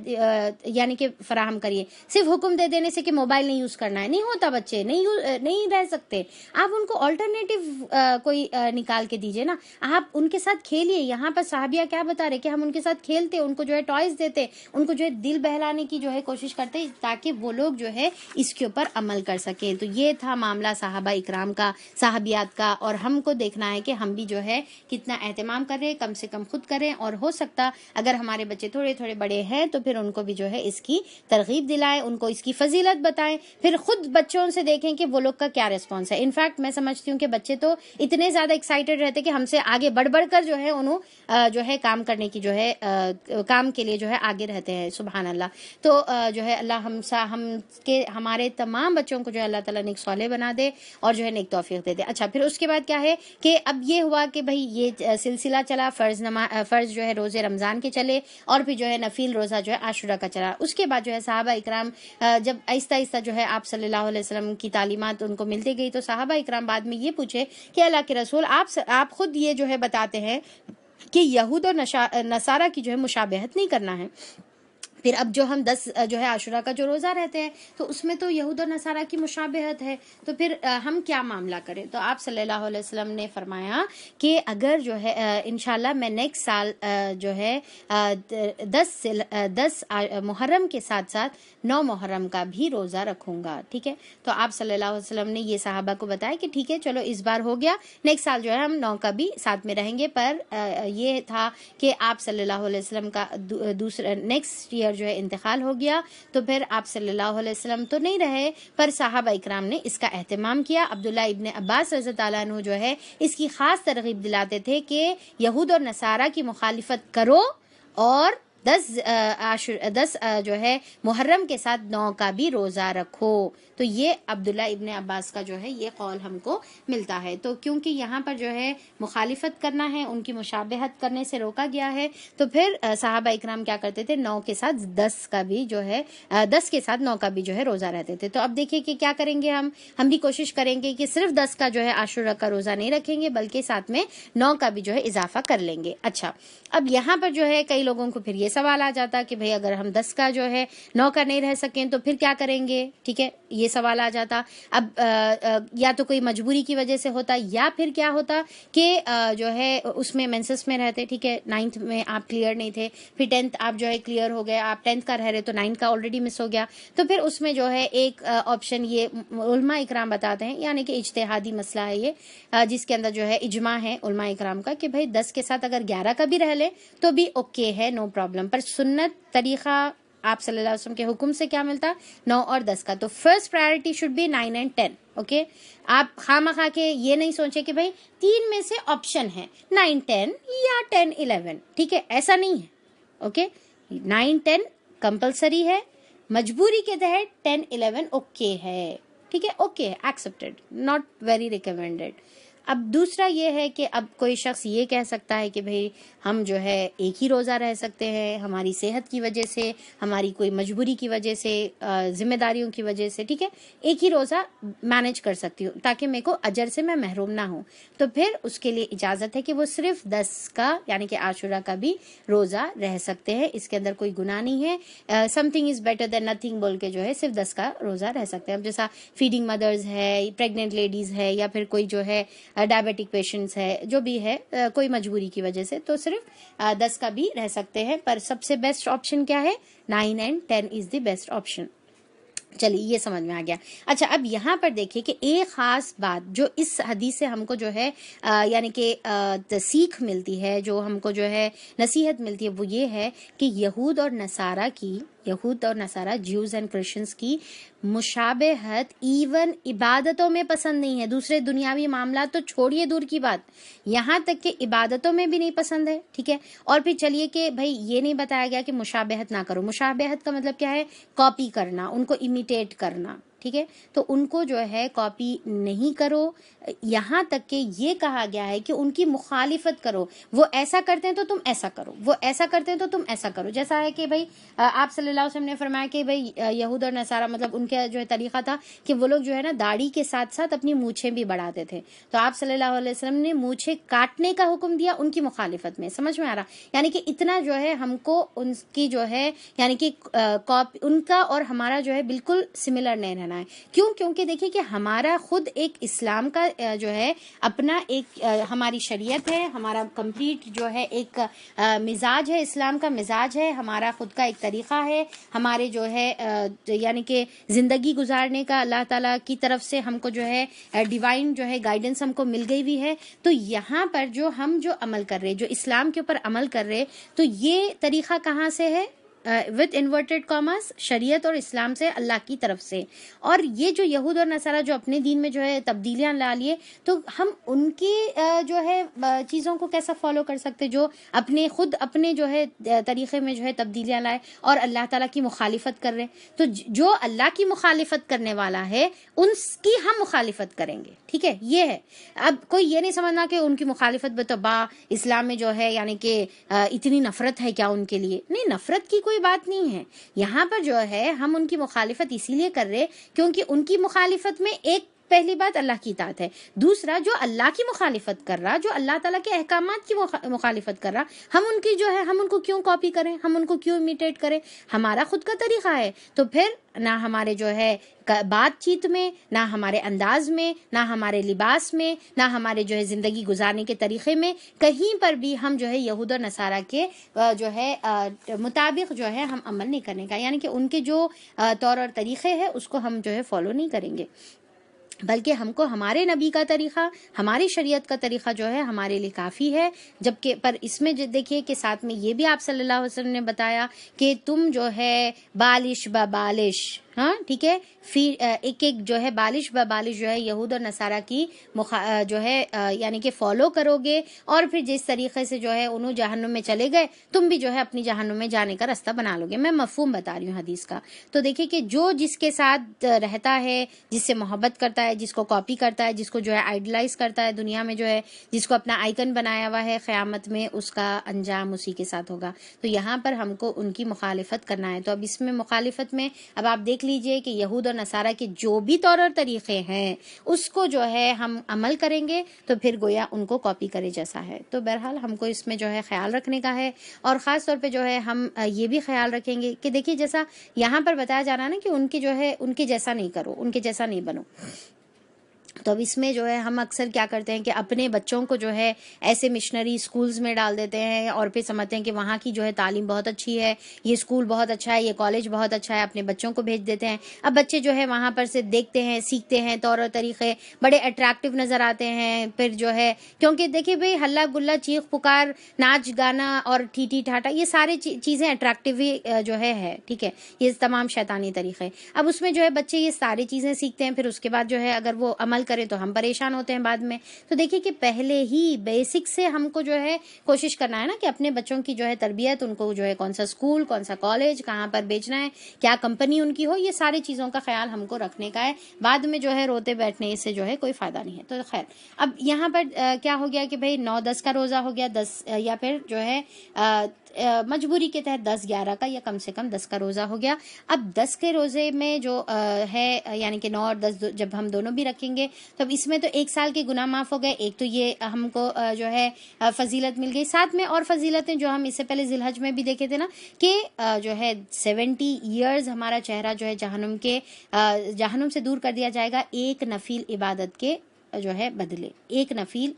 یعنی کہ فراہم کریے۔ صرف حکم دے دینے سے کہ موبائل نہیں یوز کرنا ہے نہیں ہوتا، بچے نہیں رہ سکتے، آپ ان کو آلٹرنیٹیو کوئی نکال کے دیجئے نا، آپ ان کے ساتھ کھیلیے۔ یہاں پر صحابیہ کیا بتا رہے کہ ہم ان کے ساتھ کھیلتے، ان کو جو ہے ٹوائز دیتے، ان کو جو ہے دل بہلانے کی جو ہے کوشش کرتے تاکہ وہ لوگ جو ہے اس کے اوپر عمل کر سکیں۔ تو یہ تھا معاملہ صحابہ اکرام کا، صحابیات کا، اور ہم کو دیکھنا ہے کہ ہم بھی جو ہے کتنا اہتمام کر رہے، کم سے کم خود کریں، اور ہو سکتا اگر ہمارے بچے تھوڑے تھوڑے بڑے ہیں تو پھر ان کو بھی جو ہے اس کی ترغیب دلائیں، ان کو اس کی فضیلت بتائیں، پھر خود بچوں سے دیکھیں کہ وہ لوگ کا کیا ریسپانس ہے۔ انفیکٹ میں سمجھتی ہوں کہ بچے تو اتنے زیادہ ایکسائٹیڈ رہتے کہ ہم سے آگے بڑھ کر جو ہے انہوں جو ہے کام کرنے کی جو ہے کام کے لیے جو ہے آگے رہتے ہیں، سبحان اللہ۔ تو جو ہے اللہ ہمارے تمام بچوں کو جو ہے اللہ تعالیٰ نیک صالح بنا دے اور جو ہے نیک توفیق دے دے۔ اچھا، پھر اس کے بعد کیا ہے کہ اب یہ ہوا کہ بھائی یہ سلسلہ چلا، فرض جو ہے روزے رمضان کے چلے، اور پھر جو ہے نفیل روزہ جو ہے عاشورہ کا چلا۔ اس کے بعد جو ہے صحابہ اکرام جب آہستہ آہستہ جو ہے آپ صلی اللہ علیہ وسلم کی تعلیمات ان کو ملتی گئی تو صحابہ اکرام بعد میں یہ پوچھے کہ اللہ کے رسول آپ خود یہ جو ہے بتاتے ہیں کہ یہود اور نصارہ کی جو ہے مشابہت نہیں کرنا ہے، پھر اب جو ہم 10 جو ہے عاشورہ کا جو روزہ رہتے ہیں تو اس میں تو یہود اور نصارہ کی مشابہت ہے، تو پھر ہم کیا معاملہ کریں؟ تو آپ صلی اللہ علیہ وسلم نے فرمایا کہ اگر جو ہے انشاءاللہ میں نیکسٹ سال جو ہے 10 محرم کے ساتھ ساتھ 9 محرم کا بھی روزہ رکھوں گا، ٹھیک ہے۔ تو آپ صلی اللہ علیہ وسلم نے یہ صحابہ کو بتایا کہ ٹھیک ہے چلو اس بار ہو گیا، نیکسٹ سال جو ہے ہم 9 کا بھی ساتھ میں رہیں گے، پر یہ تھا کہ آپ صلی اللہ علیہ وسلم کا دوسرا نیکسٹ ایئر جو ہے انتقال ہو گیا، تو پھر آپ صلی اللہ علیہ وسلم تو نہیں رہے، پر صحابہ اکرام نے اس کا اہتمام کیا۔ عبداللہ ابن عباس رضی اللہ عنہ جو ہے اس کی خاص ترغیب دلاتے تھے کہ یہود اور نصارہ کی مخالفت کرو اور 10 جو ہے محرم کے ساتھ 9 کا بھی روزہ رکھو۔ تو یہ عبداللہ ابن عباس کا جو ہے یہ قول ہم کو ملتا ہے۔ تو کیونکہ یہاں پر جو ہے مخالفت کرنا ہے، ان کی مشابہت کرنے سے روکا گیا ہے، تو پھر صحابہ اکرام کیا کرتے تھے، 9 کے ساتھ 10 کا بھی جو ہے 10 کے ساتھ 9 کا بھی جو ہے روزہ رہتے تھے۔ تو اب دیکھیے کہ کیا کریں گے، ہم بھی کوشش کریں گے کہ صرف 10 کا جو ہے عاشورہ کا روزہ نہیں رکھیں گے، بلکہ ساتھ میں 9 کا بھی جو ہے اضافہ کر لیں گے۔ اچھا، اب یہاں پر جو ہے کئی لوگوں کو پھر یہ سوال آ جاتا کہ بھئی اگر ہم 10 کا جو ہے 9 کا نہیں رہ سکیں تو پھر کیا کریں گے، ٹھیک ہے، یہ سوال آ جاتا. اب یا تو کوئی مجبوری کی وجہ سے ہوتا یا پھر کیا ہوتا کہ جو ہے اس میں مینسس میں رہتے، ٹھیک ہے، 9th میں آپ کلیئر نہیں تھے، پھر 10th آپ جو ہے کلیئر ہو گئے، آپ 10th کا رہ رہے تو 9th کا آلریڈی مس ہو گیا. تو پھر اس میں جو ہے ایک آپشن یہ علماء اکرام بتاتے ہیں، یعنی کہ اجتہادی مسئلہ ہے یہ، جس کے اندر جو ہے اجماع ہے علماء اکرام کا کہ بھئی 10 کے ساتھ اگر 11 کا بھی رہ لے تو بھی اوکے ہے، نو پرابلم. پر سنت طریقہ آپ صلی اللہ علیہ وسلم کے حکم سے کیا ملتا، 9 اور 10 کا. تو first priority should be 9 and 10. Okay, آپ خواہ کے یہ نہیں سوچے کہ بھئی 3 میں سے آپشن ہے 9 10 یا 10 11، ٹھیک ہے، ایسا نہیں ہے. اوکے، 9 10 کمپلسری ہے، مجبوری کے تحت 10 11 اوکے ہے، ٹھیک ہے، okay, accepted, not very recommended. اب دوسرا یہ ہے کہ اب کوئی شخص یہ کہہ سکتا ہے کہ بھئی ہم جو ہے ایک ہی روزہ رہ سکتے ہیں، ہماری صحت کی وجہ سے، ہماری کوئی مجبوری کی وجہ سے، ذمہ داریوں کی وجہ سے، ٹھیک ہے، ایک ہی روزہ مینج کر سکتی ہوں تاکہ میرے کو اجر سے میں محروم نہ ہوں. تو پھر اس کے لیے اجازت ہے کہ وہ صرف 10 کا یعنی کہ عاشورہ کا بھی روزہ رہ سکتے ہیں، اس کے اندر کوئی گناہ نہیں ہے. Some thing is better than nothing بول کے جو ہے صرف 10 کا روزہ رہ سکتے ہیں. اب جیسا فیڈنگ مدرز ہے، پریگننٹ لیڈیز ہے، یا پھر کوئی جو ہے ڈائبیٹک پیشنٹس ہے، جو بھی ہے کوئی مجبوری کی وجہ سے، تو صرف 10 کا بھی رہ سکتے ہیں. پر سب سے بیسٹ آپشن کیا ہے، 9 and 10 is the best option. چلیے یہ سمجھ میں آ گیا. اچھا، اب یہاں پر دیکھیے کہ ایک خاص بات جو اس حدیث سے ہم کو جو ہے یعنی کہ سیکھ ملتی ہے، جو ہم کو جو ہے نصیحت ملتی ہے، وہ یہ ہے کہ یہود اور نصارہ جیوز اینڈ کرسچنس کی مشابہت ایون عبادتوں میں پسند نہیں ہے. دوسرے دنیاوی معاملات تو چھوڑیے دور کی بات، یہاں تک کہ عبادتوں میں بھی نہیں پسند ہے، ٹھیک ہے. اور پھر چلیے کہ بھائی یہ نہیں بتایا گیا کہ مشابہت نہ کرو. مشابہت کا مطلب کیا ہے، کاپی کرنا، ان کو امیٹیٹ کرنا، ٹھیک ہے. تو ان کو جو ہے کاپی نہیں کرو. یہاں تک کہ یہ کہا گیا ہے کہ ان کی مخالفت کرو. وہ ایسا کرتے ہیں تو تم ایسا کرو، وہ ایسا کرتے ہیں تو تم ایسا کرو. جیسا ہے کہ بھائی آپ صلی اللہ علیہ وسلم نے فرمایا کہ بھائی یہود اور نصارہ مطلب ان کا جو ہے طریقہ تھا کہ وہ لوگ جو ہے نا داڑھی کے ساتھ ساتھ اپنی مونچھیں بھی بڑھاتے تھے. تو آپ صلی اللہ علیہ وسلم نے مونچھیں کاٹنے کا حکم دیا ان کی مخالفت میں. سمجھ میں آ رہا، یعنی کہ اتنا جو ہے ہم کو ان کی جو ہے یعنی کہ ان کا اور ہمارا جو ہے بالکل سملر نہیں رہنا ہے. کیونکہ دیکھیے کہ ہمارا خود ایک اسلام کا جو ہے اپنا ایک ہماری شریعت ہے، ہمارا کمپلیٹ جو ہے ایک مزاج ہے، اسلام کا مزاج ہے، ہمارا خود کا ایک طریقہ ہے، ہمارے جو ہے یعنی کہ زندگی گزارنے کا اللہ تعالیٰ کی طرف سے ہم کو جو ہے ڈیوائن جو ہے گائیڈنس ہم کو مل گئی بھی ہے. تو یہاں پر جو ہم جو عمل کر رہے، جو اسلام کے اوپر عمل کر رہے، تو یہ طریقہ کہاں سے ہے، وتھ انورٹیڈ کاماس، شریعت اور اسلام سے، اللہ کی طرف سے. اور یہ جو یہود اور نصارہ جو اپنے دین میں جو ہے تبدیلیاں لا لیے، تو ہم ان کی جو ہے چیزوں کو کیسا فالو کر سکتے جو اپنے جو ہے طریقے میں جو ہے تبدیلیاں لائے اور اللہ تعالیٰ کی مخالفت کر رہے. تو جو اللہ کی مخالفت کرنے والا ہے ان کی ہم مخالفت کریں گے، ٹھیک ہے. یہ ہے. اب کوئی یہ نہیں سمجھنا کہ ان کی مخالفت بتبا اسلام میں جو ہے یعنی کہ اتنی نفرت ہے کیا ان کے لیے. نہیں، نفرت کی کوئی بات نہیں ہے. یہاں پر جو ہے ہم ان کی مخالفت اسی لیے کر رہے کیونکہ ان کی مخالفت میں ایک پہلی بات اللہ کی اطاعت ہے، دوسرا جو اللہ کی مخالفت کر رہا، جو اللہ تعالیٰ کے احکامات کی مخالفت کر رہا، ہم ان کی جو ہے ہم ان کو کیوں کاپی کریں، ہم ان کو کیوں امیٹیٹ کریں. ہمارا خود کا طریقہ ہے. تو پھر نہ ہمارے جو ہے بات چیت میں، نہ ہمارے انداز میں، نہ ہمارے لباس میں، نہ ہمارے جو ہے زندگی گزارنے کے طریقے میں، کہیں پر بھی ہم جو ہے یہود و نصارہ کے جو ہے مطابق جو ہے ہم عمل نہیں کرنے کا، یعنی کہ ان کے جو طور اور طریقے ہیں اس کو ہم جو ہے فالو نہیں کریں گے، بلکہ ہم کو ہمارے نبی کا طریقہ، ہماری شریعت کا طریقہ جو ہے ہمارے لیے کافی ہے. جبکہ پر اس میں دیکھیے کہ ساتھ میں یہ بھی آپ صلی اللہ علیہ وسلم نے بتایا کہ تم جو ہے بالش بالش، ہاں ٹھیک ہے، پھر ایک جو ہے بالش بالش جو ہے یہود اور نصارہ کی جو ہے یعنی کہ فالو کرو گے، اور پھر جس طریقے سے جو ہے انہوں جہنم میں چلے گئے، تم بھی جو ہے اپنی جہنم میں جانے کا راستہ بنا لو گے. میں مفہوم بتا رہی ہوں حدیث کا. تو دیکھیے کہ جو جس کے ساتھ رہتا ہے، جس سے محبت کرتا ہے، جس کو کاپی کرتا ہے، جس کو جو ہے آئیڈلائز کرتا ہے دنیا میں، جو ہے جس کو اپنا آئیکن بنایا ہوا ہے، قیامت میں اس کا انجام اسی کے ساتھ ہوگا. تو یہاں پر ہم کو ان کی مخالفت کرنا ہے. تو اب اس میں مخالفت میں اب آپ دیکھ لیجئے کہ یہود اور نصارہ کے جو بھی طور اور طریقے ہیں اس کو جو ہے ہم عمل کریں گے تو پھر گویا ان کو کاپی کرے جیسا ہے. تو بہرحال ہم کو اس میں جو ہے خیال رکھنے کا ہے، اور خاص طور پہ جو ہے ہم یہ بھی خیال رکھیں گے کہ دیکھیے جیسا یہاں پر بتایا جا رہا ہے نا کہ ان کی جو ہے ان کے جیسا نہیں کرو، ان کے جیسا نہیں بنو. تو اب اس میں جو ہے ہم اکثر کیا کرتے ہیں کہ اپنے بچوں کو جو ہے ایسے مشنری اسکولز میں ڈال دیتے ہیں اور پھر سمجھتے ہیں کہ وہاں کی جو ہے تعلیم بہت اچھی ہے، یہ اسکول بہت اچھا ہے، یہ کالج بہت اچھا ہے، اپنے بچوں کو بھیج دیتے ہیں. اب بچے جو ہے وہاں پر سے دیکھتے ہیں، سیکھتے ہیں، طور اور طریقے بڑے اٹریکٹیو نظر آتے ہیں. پھر جو ہے کیونکہ دیکھیے بھئی ہلہ گلا، چیخ پکار، ناچ گانا اور ٹھیٹھی ٹھاٹا، یہ سارے چیزیں اٹریکٹیو جو ہے ٹھیک ہے، یہ تمام شیطانی طریقے. اب اس میں جو ہے بچے یہ ساری چیزیں سیکھتے ہیں، پھر اس کے بعد جو ہے اگر وہ عمل کرے تو ہم پریشان ہوتے ہیں بعد میں. تو دیکھیے کہ پہلے ہی بیسک سے ہم کو جو ہے کوشش کرنا ہے نا کہ اپنے بچوں کی جو ہے تربیت، ان کو جو ہے کون سا اسکول، کون سا کالج، کہاں پر بھیجنا ہے، کیا کمپنی ان کی ہو، یہ ساری چیزوں کا خیال ہم کو رکھنے کا ہے. بعد میں جو ہے روتے بیٹھنے سے جو ہے کوئی فائدہ نہیں ہے. تو خیر اب یہاں پر کیا ہو گیا کہ بھئی 9-10 کا روزہ ہو گیا، 10 یا پھر جو ہے مجبوری کے تحت 10-11 کا یا کم سے کم 10 کا روزہ ہو گیا. اب 10 کے روزے میں جو ہے یعنی کہ 9 اور 10 جب ہم دونوں بھی رکھیں گے تو اب اس میں تو 1 سال کے گناہ معاف ہو گئے. ایک تو یہ ہم کو جو ہے فضیلت مل گئی، ساتھ میں اور فضیلتیں جو ہم اس سے پہلے ذی الحج میں بھی دیکھے تھے نا کہ جو ہے 70 ایئرز ہمارا چہرہ جو ہے جہنم سے دور کر دیا جائے گا ایک نفل عبادت کے جو ہے بدلے، ایک نفل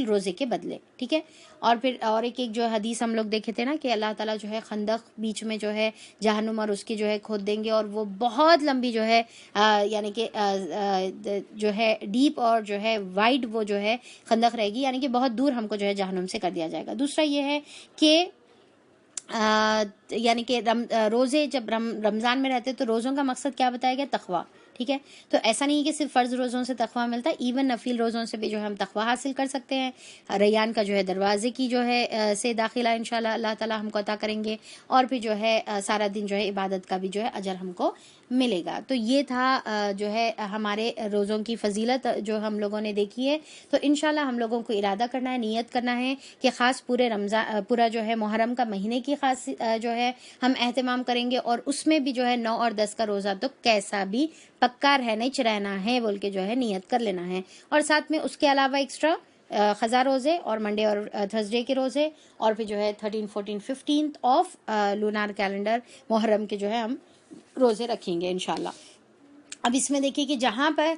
روزے کے بدلے. ٹھیک ہے. اور پھر اور ایک جو حدیث ہم لوگ دیکھے تھے نا کہ اللہ تعالیٰ جو ہے خندق بیچ میں جو ہے جہنم اور اس کی جو ہے کھود دیں گے، اور وہ بہت لمبی جو ہے یعنی کہ جو ہے ڈیپ اور جو ہے وائڈ وہ جو ہے خندق رہے گی، یعنی کہ بہت دور ہم کو جو ہے جہنم سے کر دیا جائے گا. دوسرا یہ ہے کہ یعنی کہ روزے جب رمضان میں رہتے تو روزوں کا مقصد کیا بتایا گیا؟ تقویٰ. ٹھیک ہے. تو ایسا نہیں ہے کہ صرف فرض روزوں سے تقویٰ ملتا ہے، ایون نفل روزوں سے بھی جو ہے ہم تقویٰ حاصل کر سکتے ہیں. ریان کا جو ہے دروازے کی جو ہے سے داخلہ انشاءاللہ اللہ تعالیٰ ہم کو عطا کریں گے، اور پھر جو ہے سارا دن جو ہے عبادت کا بھی جو ہے اجر ہم کو ملے گا. تو یہ تھا جو ہے ہمارے روزوں کی فضیلت جو ہم لوگوں نے دیکھی ہے. تو انشاءاللہ ہم لوگوں کو ارادہ کرنا ہے، نیت کرنا ہے کہ خاص پورا جو ہے محرم کا مہینے کی خاص جو ہے ہم اہتمام کریں گے، اور اس میں بھی جو ہے 9 اور 10 کا روزہ تو کیسا بھی پکا رہنا رہنا ہے بول کے جو ہے نیت کر لینا ہے. اور ساتھ میں اس کے علاوہ ایکسٹرا خزاں روزے اور منڈے اور تھرسڈے کے روزے، اور پھر جو ہے 13, 14, 15 آف لونار کیلنڈر محرم کے جو ہے ہم روزے رکھیں گے انشاءاللہ. اب اس میں دیکھیے کہ جہاں پر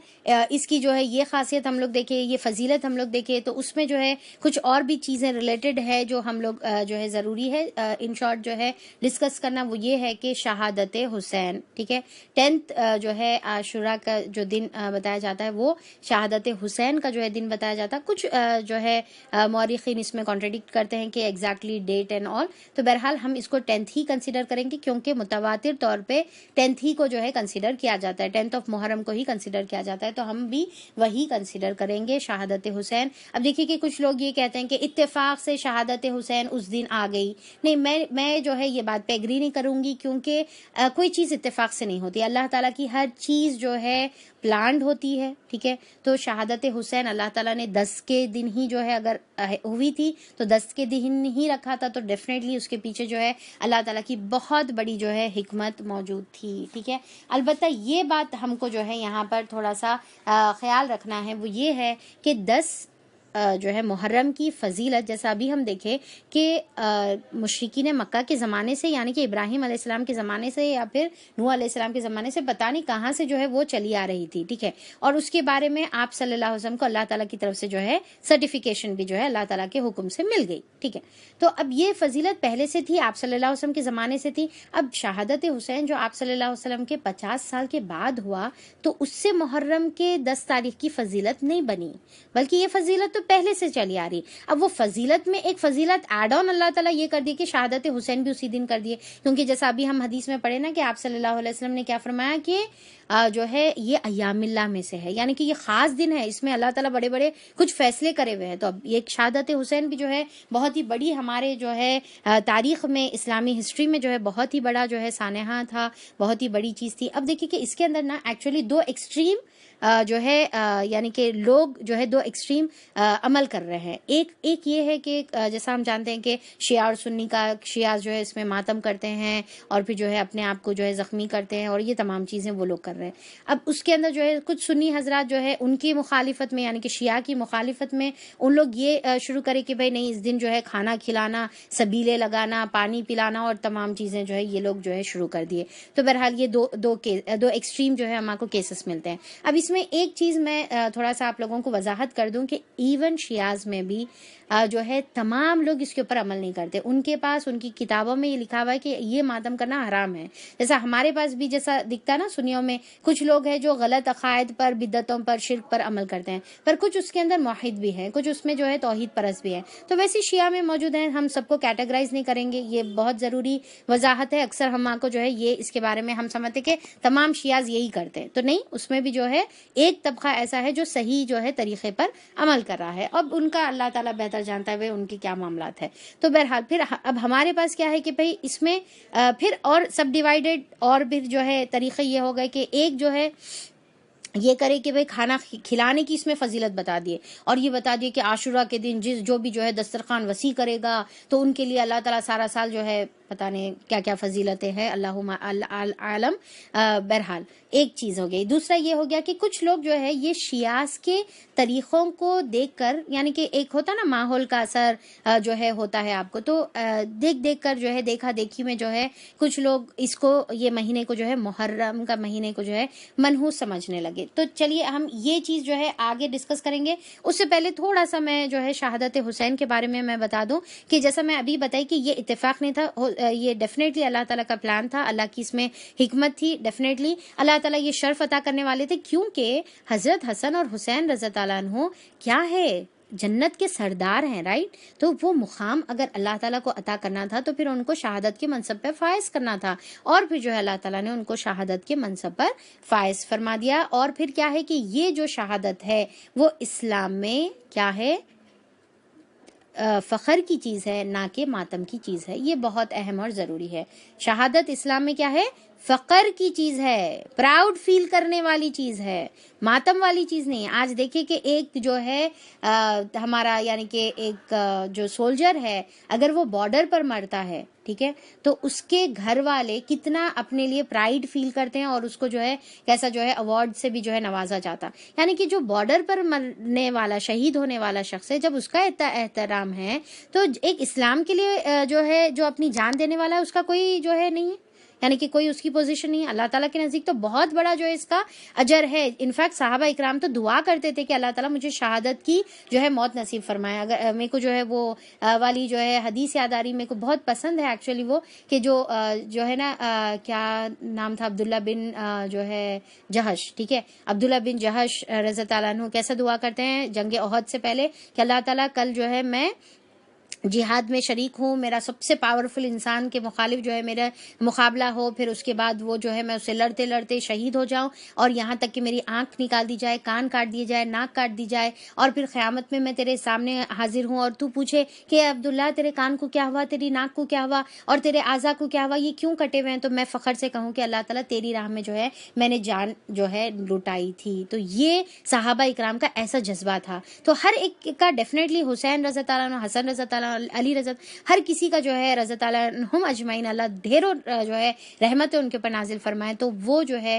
اس کی جو ہے یہ خاصیت ہم لوگ دیکھیں، یہ فضیلت ہم لوگ دیکھیں، تو اس میں جو ہے کچھ اور بھی چیزیں ریلیٹڈ ہے جو ہم لوگ جو ہے ضروری ہے ان شارٹ جو ہے ڈسکس کرنا. وہ یہ ہے کہ شہادت حسین. ٹھیک ہے. 10 جو ہے عاشوراء کا جو دن بتایا جاتا ہے وہ شہادت حسین کا جو ہے دن بتایا جاتا ہے. کچھ جو ہے مورخین اس میں کانٹرڈکٹ کرتے ہیں کہ ایگزیکٹلی ڈیٹ اینڈ آل. تو بہرحال ہم اس کو 10th ہی کنسیڈر کریں گے، کیونکہ متواتر طور پہ 10th ہی کو جو ہے کنسیڈر کیا جاتا ہے، 10th آف محرم کو ہی کنسیڈر کیا جاتا ہے. تو ہم بھی وہی کنسیڈر کریں گے شہادت حسین. اب دیکھیے کہ کچھ لوگ یہ کہتے ہیں کہ اتفاق سے شہادت حسین اس دن آ گئی. نہیں، میں جو ہے یہ بات پہ ایگری نہیں کروں گی، کیونکہ کوئی چیز اتفاق سے نہیں ہوتی. اللہ تعالیٰ کی ہر چیز جو ہے پلانڈ ہوتی ہے. ٹھیک ہے. تو شہادت حسین اللہ تعالیٰ نے 10 کے دن ہی جو ہے اگر ہوئی تھی تو 10 کے دن ہی رکھا تھا، تو ڈیفینیٹلی اس کے پیچھے جو ہے اللہ تعالیٰ کی بہت بڑی جو ہے حکمت موجود تھی. ٹھیک ہے. البتہ یہ بات ہم کو جو ہے یہاں پر تھوڑا سا خیال رکھنا ہے، وہ یہ ہے کہ 10 جو ہے محرم کی فضیلت جیسا ابھی ہم دیکھیں کہ مشرکین مکہ کے زمانے سے، یعنی کہ ابراہیم علیہ السلام کے زمانے سے یا پھر نوح علیہ السلام کے زمانے سے پتہ نہیں کہاں سے جو ہے وہ چلی آ رہی تھی. ٹھیک ہے. اور اس کے بارے میں آپ صلی اللہ علیہ وسلم کو اللہ تعالیٰ کی طرف سے جو ہے سرٹیفیکیشن بھی جو ہے اللہ تعالیٰ کے حکم سے مل گئی. ٹھیک ہے. تو اب یہ فضیلت پہلے سے تھی، آپ صلی اللہ علیہ وسلم کے زمانے سے تھی. اب شہادت حسین جو آپ صلی اللہ علیہ وسلم کے 50 سال کے بعد ہوا، تو اس سے محرم کے 10 تاریخ کی فضیلت نہیں بنی، بلکہ یہ فضیلت تو پہلے سے چلی آ رہی. اب وہ فضیلت میں ایک فضیلت ایڈ آن اللہ تعالیٰ یہ کر دی کہ شہادت حسین بھی اسی دن کر دیے. کیونکہ جیسا ابھی ہم حدیث میں پڑھے نا کہ آپ صلی اللہ علیہ وسلم نے کیا فرمایا کہ جو ہے یہ ایام اللہ میں سے ہے، یعنی کہ یہ خاص دن ہے، اس میں اللہ تعالیٰ بڑے بڑے کچھ فیصلے کرے ہوئے ہیں. تو اب یہ شہادت حسین بھی جو ہے بہت ہی بڑی ہمارے جو ہے تاریخ میں، اسلامی ہسٹری میں جو ہے بہت ہی بڑا جو ہے سانحہ تھا، بہت ہی بڑی چیز تھی. اب دیکھیے کہ اس کے اندر نا ایکچولی 2 ایکسٹریم جو ہے یعنی کہ لوگ جو ہے 2 ایکسٹریم عمل کر رہے ہیں. ایک یہ ہے کہ جیسا ہم جانتے ہیں کہ شیعہ اور سنی کا، شیعہ جو ہے اس میں ماتم کرتے ہیں اور پھر جو ہے اپنے آپ کو جو ہے زخمی کرتے ہیں، اور یہ تمام چیزیں وہ لوگ کر رہے ہیں. اب اس کے اندر جو ہے کچھ سنی حضرات جو ہے ان کی مخالفت میں، یعنی کہ شیعہ کی مخالفت میں، ان لوگ یہ شروع کرے کہ بھائی نہیں، اس دن جو ہے کھانا کھلانا، سبیلے لگانا، پانی پلانا اور تمام چیزیں جو ہے یہ لوگ جو ہے شروع کر دیے. تو بہرحال یہ دو ایکسٹریم جو ہے ہم کو کیسز ملتے ہیں. اب اس میں ایک چیز میں تھوڑا سا آپ لوگوں کو وضاحت کر دوں کہ ایون شیعاز میں بھی جو ہے تمام لوگ اس کے اوپر عمل نہیں کرتے. ان کے پاس ان کی کتابوں میں یہ لکھا ہوا ہے کہ یہ ماتم کرنا حرام ہے. جیسا ہمارے پاس بھی جیسا دکھتا ہے نا سنیوں میں کچھ لوگ ہیں جو غلط عقائد پر، بدعتوں پر، شرک پر عمل کرتے ہیں، پر کچھ اس کے اندر موحد بھی ہیں، کچھ اس میں جو ہے توحید پرست بھی ہیں. تو ویسے شیعہ میں موجود ہیں، ہم سب کو کیٹیگرائز نہیں کریں گے، یہ بہت ضروری وضاحت ہے. اکثر ہم کو جو ہے یہ اس کے بارے میں ہم سمجھتے کہ تمام شیعاز یہی کرتے ہیں، تو نہیں، اس میں بھی جو ہے ایک طبقہ ایسا ہے جو صحیح جو ہے طریقے پر عمل کر رہا ہے. اب ان کا اللہ تعالیٰ بہتر جانتا ہے ان کی کیا معاملات ہے. تو بہرحال پھر اب ہمارے پاس کیا ہے کہ بھئی اس میں پھر اور سب ڈیوائیڈڈ اور پھر جو ہے طریقے یہ ہو گئے کہ ایک جو ہے یہ کرے کہ بھئی کھانا کھلانے کی اس میں فضیلت بتا دیے، اور یہ بتا دیے کہ عاشورہ کے دن جو بھی جو ہے دسترخوان وسیع کرے گا تو ان کے لیے اللہ تعالیٰ سارا سال جو ہے پتہ نہیں کیا کیا فضیلتیں ہیں، اللہم عالم. بہرحال ایک چیز ہو گئی. دوسرا یہ ہو گیا کہ کچھ لوگ جو ہے یہ شیعاز کے طریقوں کو دیکھ کر، یعنی کہ ایک ہوتا نا ماحول کا اثر جو ہے ہوتا ہے آپ کو، تو دیکھ کر جو ہے دیکھا دیکھی میں جو ہے کچھ لوگ اس کو، یہ مہینے کو جو ہے محرم کا مہینے کو جو ہے منحوس سمجھنے لگے. تو چلیے ہم یہ چیز جو ہے آگے ڈسکس کریں گے. اس سے پہلے تھوڑا سا میں جو ہے شہادت حسین کے بارے میں بتا دوں کہ جیسا میں ابھی بتائی کہ یہ اتفاق نہیں تھا، یہ ڈیفینیٹلی اللہ تعالیٰ کا پلان تھا، اللہ کی اس میں حکمت تھی. ڈیفینیٹلی اللہ تعالیٰ یہ شرف عطا کرنے والے تھے، کیونکہ حضرت حسن اور حسین رضی اللہ عنہ کیا ہے، جنت کے سردار ہیں، رائٹ. تو وہ مقام اگر اللہ تعالیٰ کو عطا کرنا تھا تو پھر ان کو شہادت کے منصب پہ فائز کرنا تھا، اور پھر جو ہے اللہ تعالیٰ نے ان کو شہادت کے منصب پر فائز فرما دیا. اور پھر کیا ہے کہ یہ جو شہادت ہے وہ اسلام میں کیا ہے، فخر کی چیز ہے، نہ کہ ماتم کی چیز ہے. یہ بہت اہم اور ضروری ہے. شہادت اسلام میں کیا ہے، فخر کی چیز ہے، پراؤڈ فیل کرنے والی چیز ہے، ماتم والی چیز نہیں. آج دیکھیں کہ ایک جو ہے ہمارا یعنی کہ ایک جو سولجر ہے، اگر وہ بارڈر پر مرتا ہے، ٹھیک ہے، تو اس کے گھر والے کتنا اپنے لیے پرائڈ فیل کرتے ہیں، اور اس کو جو ہے کیسا جو ہے ایوارڈ سے بھی جو ہے نوازا جاتا. یعنی کہ جو بارڈر پر مرنے والا، شہید ہونے والا شخص ہے، جب اس کا احترام ہے تو ایک اسلام کے لیے جو ہے جو اپنی جان دینے والا ہے اس کا کوئی جو ہے نہیں ہے، یعنی کہ کوئی اس کی پوزیشن نہیں ہے. اللہ تعالیٰ کے نزدیک تو بہت بڑا جو ہے اس کا اجر ہے. انفیکٹ صحابہ اکرام تو دعا کرتے تھے کہ اللہ تعالیٰ مجھے شہادت کی جو ہے موت نصیب فرمائے. اگر میرے کو جو ہے وہ والی جو ہے حدیث یاد آ رہی، میرے کو بہت پسند ہے ایکچولی وہ، کہ جو ہے نا کیا نام تھا، عبداللہ بن جو ہے جہش، ٹھیک ہے، عبداللہ بن جہش رضی اللہ عنہ کیسا دعا کرتے ہیں جنگ احد سے پہلے کہ اللہ تعالیٰ کل جو ہے میں جہاد میں شریک ہوں، میرا سب سے پاورفل انسان کے مخالف جو ہے میرا مقابلہ ہو، پھر اس کے بعد وہ جو ہے میں اسے لڑتے لڑتے شہید ہو جاؤں، اور یہاں تک کہ میری آنکھ نکال دی جائے، کان کاٹ دیے جائے، ناک کاٹ دی جائے، اور پھر قیامت میں تیرے سامنے حاضر ہوں اور تو پوچھے کہ عبداللہ تیرے کان کو کیا ہوا، تیری ناک کو کیا ہوا، اور تیرے اعضاء کو کیا ہوا، یہ کیوں کٹے ہوئے ہیں؟ تو میں فخر سے کہوں کہ اللہ تعالیٰ تیری راہ میں جو ہے میں نے جان جو ہے لٹائی تھی. تو یہ صحابہ اکرام کا ایسا جذبہ تھا. تو ہر ایک کا ڈیفینیٹلی حسین رضی اللہ عنہ، حسن رضی اللہ عنہ، علی رضی، ہر کسی کا جو ہے رضی اللہ عنہم اجمعین اللہ ڈھیروں جو ہے رحمت ان کے اوپر نازل فرمائے. تو وہ جو ہے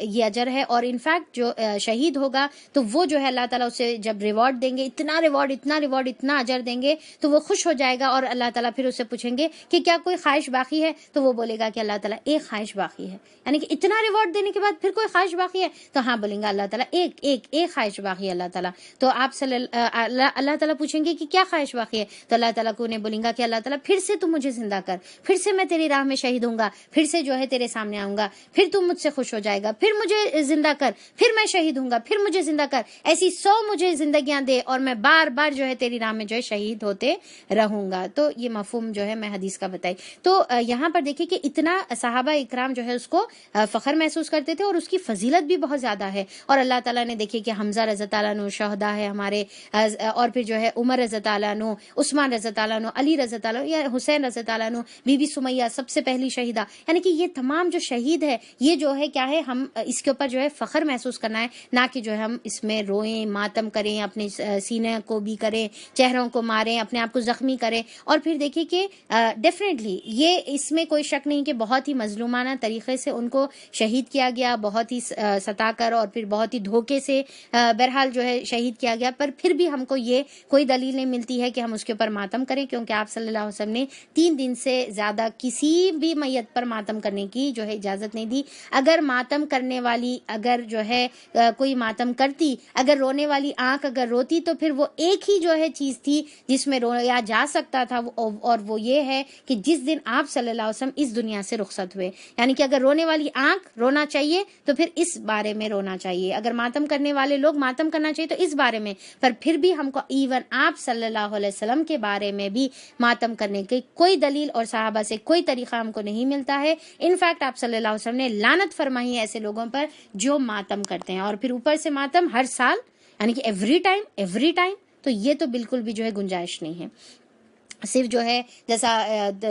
یہ اجر ہے. اور انفیکٹ جو شہید ہوگا تو وہ جو ہے اللہ تعالیٰ اسے جب ریوارڈ دیں گے، اتنا ریوارڈ اتنا اجر دیں گے تو وہ خوش ہو جائے گا، اور اللہ تعالیٰ پھر اسے پوچھیں گے کہ کیا کوئی خواہش باقی ہے، تو وہ بولے گا کہ اللہ تعالیٰ ایک خواہش باقی ہے. یعنی کہ اتنا ریوارڈ دینے کے بعد پھر کوئی خواہش باقی ہے، تو ہاں بولیں گا اللہ تعالیٰ ایک خواہش باقی ہے اللہ تعالیٰ. تو آپ اللہ تعالیٰ پوچھیں گے کہ کیا خواہش باقی ہے، تو اللہ تعالیٰ کو انہیں بولیں گا کہ اللہ تعالیٰ پھر سے تم مجھے زندہ کر، پھر سے میں تیری راہ میں شہید ہوں گا، پھر سے جو ہے تیرے سامنے آؤں گا، پھر تم مجھ سے خوش ہو جائے گا، پھر مجھے زندہ کر، پھر میں شہید ہوں گا، پھر مجھے زندہ کر، ایسی 100 مجھے زندگیاں دے اور میں بار بار جو ہے تیری راہ میں جو ہے شہید ہوتے رہوں گا. تو یہ مفہوم جو ہے میں حدیث کا بتائی. تو یہاں پر دیکھیں کہ اتنا صحابہ اکرام جو ہے اس کو فخر محسوس کرتے تھے، اور اس کی فضیلت بھی بہت زیادہ ہے. اور اللہ تعالیٰ نے دیکھے کہ حمزہ رضی اللہ عنہ شہداء ہے ہمارے، اور پھر جو ہے عمر رضی اللہ عنہ، عثمان عثمان رضی اللہ عنہ، علی رضی اللہ عنہ، یا حسین رضی اللہ عنہ، بی بی سمیہ سب سے پہلی شہیدہ، یعنی کہ یہ تمام جو شہید ہے یہ جو ہے کیا ہے، ہم اس کے اوپر جو ہے فخر محسوس کرنا ہے، نہ کہ جو ہے ہم اس میں روئیں، ماتم کریں، اپنے سینے کو بھی کریں، چہروں کو ماریں، اپنے آپ کو زخمی کریں. اور پھر دیکھیے کہ ڈیفینیٹلی یہ اس میں کوئی شک نہیں کہ بہت ہی مظلومانہ طریقے سے ان کو شہید کیا گیا، بہت ہی ستا کر اور پھر بہت ہی دھوکے سے بہرحال جو ہے شہید کیا گیا. پر پھر بھی ہم کو یہ کوئی دلیل نہیں ملتی ہے کہ ہم اس کے اوپر ماتم کریں، کیونکہ آپ صلی اللہ علیہ وسلم نے 3 دن سے زیادہ کسی بھی میت پر ماتم کرنے کی جو ہے اجازت نہیں دی. اگر ماتم کرنے والی اگر جو ہے کوئی ماتم کرتی، اگر رونے والی آنکھ اگر روتی، تو پھر وہ ایک ہی جو ہے چیز تھی جس میں رویا جا سکتا تھا، اور وہ یہ ہے کہ جس دن آپ صلی اللہ علیہ وسلم اس دنیا سے رخصت ہوئے. یعنی کہ اگر رونے والی آنکھ رونا چاہیے تو پھر اس بارے میں رونا چاہیے، اگر ماتم کرنے والے لوگ ماتم کرنا چاہیے تو اس بارے میں. پر پھر بھی ہم کو ایون آپ صلی اللہ علیہ وسلم کے بارے میں بھی ماتم کرنے کی کوئی دلیل اور صحابہ سے کوئی طریقہ ہم کو نہیں ملتا ہے. انفیکٹ آپ صلی اللہ علیہ وسلم نے لعنت فرمائی ہے ایسے لوگوں پر جو ماتم کرتے ہیں، اور پھر اوپر سے ماتم ہر سال، یعنی کہ ایوری ٹائم. تو یہ تو بالکل بھی جو ہے گنجائش نہیں ہے. صرف جو ہے جیسا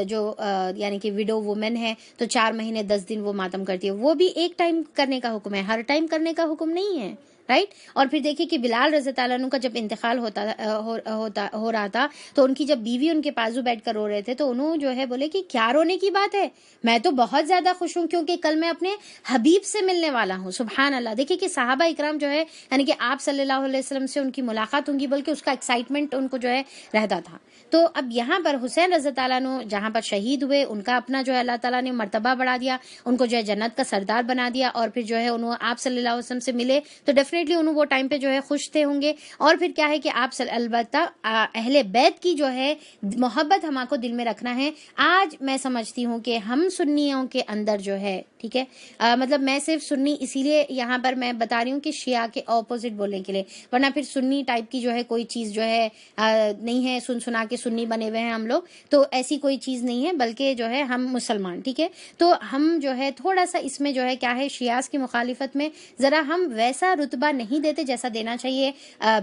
جو یعنی کہ ویڈو وومن ہے تو 4 مہینے 10 دن وہ ماتم کرتی ہے، وہ بھی ایک ٹائم کرنے کا حکم ہے، ہر ٹائم کرنے کا حکم نہیں ہے، رائٹ. اور پھر دیکھیے کہ بلال رضی اللہ عنہ کا جب انتقال ہو رہا تھا تو ان کی جب بیوی ان کے بازو بیٹھ کر رو رہے تھے تو انہوں جو ہے بولے کہ کیا رونے کی بات ہے، میں تو بہت زیادہ خوش ہوں کیونکہ کل میں اپنے حبیب سے ملنے والا ہوں. سبحان اللہ. دیکھیے کہ صحابہ اکرام جو ہے یعنی کہ آپ صلی اللہ علیہ وسلم سے ان کی ملاقات ہوں گی، بلکہ اس کا ایکسائٹمنٹ ان کو جو ہے رہتا تھا. تو اب یہاں پر حسین رضی اللہ عنہ جہاں پر شہید ہوئے، ان کا اپنا جو ہے اللہ تعالیٰ نے مرتبہ بڑھا دیا، ان کو جو ہے جنت کا سردار بنا دیا، اور پھر جو ہے انہوں آپ صلی اللہ علیہ وسلم سے ملے تو ڈیفینیٹلی انہوں وہ ٹائم پہ جو ہے خوش تھے ہوں گے. اور پھر کیا ہے کہ آپ البتہ اہل بیت کی جو ہے محبت ہم کو دل میں رکھنا ہے. آج میں سمجھتی ہوں کہ ہم سنیوں کے اندر جو ہے، ٹھیک ہے، مطلب میں صرف سنی اسی لیے یہاں پر میں بتا رہی ہوں کہ شیعہ کے اپوزٹ بولنے کے لیے، ورنہ پھر سنی ٹائپ کی جو ہے کوئی چیز جو ہے نہیں ہے، سنا کے سنی بنے ہوئے ہیں ہم لوگ، تو ایسی کوئی چیز نہیں ہے، بلکہ جو ہے ہم مسلمان، ٹھیک ہے. تو ہم جو ہے تھوڑا سا اس میں جو ہے کیا ہے، شیعہ کی مخالفت میں ذرا ہم ویسا رتبہ نہیں دیتے جیسا دینا چاہیے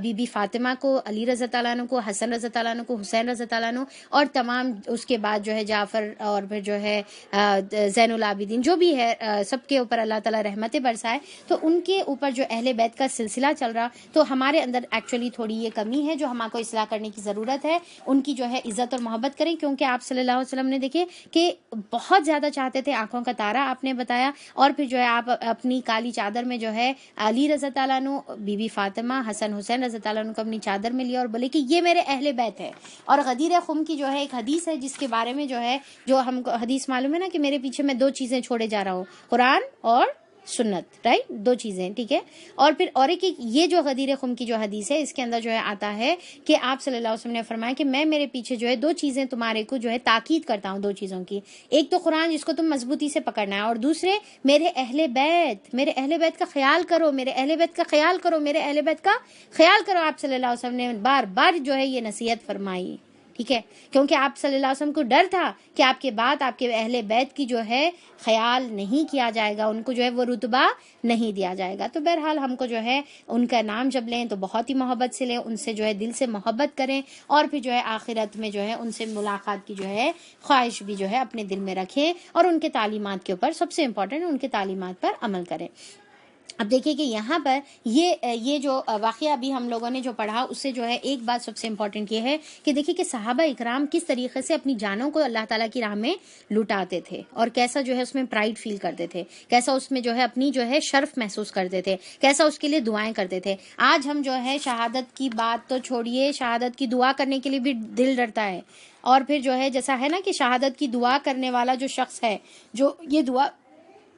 بی بی فاطمہ کو، علی رضی اللہ عنہ کو، حسن رضی اللہ عنہ کو، حسین رضی اللہ عنہ، اور تمام اس کے بعد جو ہے جعفر، اور پھر جو ہے زین العابدین، جو بھی ہے سب کے اوپر اللہ تعالیٰ رحمتیں برسائے. تو ان کے اوپر جو اہل بیت کا سلسلہ چل رہا، تو ہمارے اندر ایکچولی تھوڑی یہ کمی ہے جو ہمارے کو اصلاح کرنے کی ضرورت ہے. ان کی جو ہے عزت اور محبت کریں، کیونکہ آپ صلی اللہ علیہ وسلم نے دیکھے کہ بہت زیادہ چاہتے تھے، آنکھوں کا تارا آپ نے بتایا. اور پھر جو ہے آپ اپنی کالی چادر میں جو ہے علی رضی اللہ عنہ، بی بی فاطمہ، حسن حسین رضی اللہ عنہ کو اپنی چادر میں لیا اور بولے کہ یہ میرے اہل بیت ہے. اور غدیر خم کی جو ہے ایک حدیث ہے جس کے بارے میں جو ہے، جو ہم کو حدیث معلوم ہے نا کہ میرے پیچھے میں 2 چیزیں چھوڑے جا رہا ہوں، قرآن اور سنت، رائٹ، 2 چیزیں، ٹھیک ہے. اور پھر اور ایک یہ جو غدیر خم کی جو حدیث ہے اس کے اندر جو ہے آتا ہے کہ آپ صلی اللہ علیہ وسلم نے فرمایا کہ میں میرے پیچھے جو ہے 2 چیزیں تمہارے کو جو ہے تاکید کرتا ہوں، 2 چیزوں کی. ایک تو قرآن جس کو تم مضبوطی سے پکڑنا ہے، اور دوسرے میرے اہل بیت کا خیال کرو، میرے اہل بیت کا خیال کرو، میرے اہل بیت کا خیال کرو. آپ صلی اللہ علیہ وسلم نے بار بار جو ہے یہ نصیحت فرمائی، ٹھیک ہے، کیونکہ آپ صلی اللہ علیہ وسلم کو ڈر تھا کہ آپ کے بعد آپ کے اہل بیت کی جو ہے خیال نہیں کیا جائے گا، ان کو جو ہے وہ رتبہ نہیں دیا جائے گا. تو بہرحال ہم کو جو ہے ان کا نام جب لیں تو بہت ہی محبت سے لیں، ان سے جو ہے دل سے محبت کریں، اور پھر جو ہے آخرت میں جو ہے ان سے ملاقات کی جو ہے خواہش بھی جو ہے اپنے دل میں رکھیں، اور ان کے تعلیمات کے اوپر، سب سے امپورٹنٹ ان کے تعلیمات پر عمل کریں. اب دیکھیے کہ یہاں پر یہ جو واقعہ ابھی ہم لوگوں نے جو پڑھا اس سے جو ہے ایک بات سب سے امپورٹنٹ یہ ہے کہ دیکھیے کہ صحابہ اکرام کس طریقے سے اپنی جانوں کو اللہ تعالیٰ کی راہ میں لٹاتے تھے، اور کیسا جو ہے اس میں پرائڈ فیل کرتے تھے، کیسا اس میں جو ہے اپنی جو ہے شرف محسوس کرتے تھے، کیسا اس کے لیے دعائیں کرتے تھے. آج ہم جو ہے شہادت کی بات تو چھوڑیے، شہادت کی دعا کرنے کے لیے بھی دل ڈرتا ہے. اور پھر جو ہے جیسا ہے نا کہ شہادت کی دعا کرنے والا جو شخص ہے، جو یہ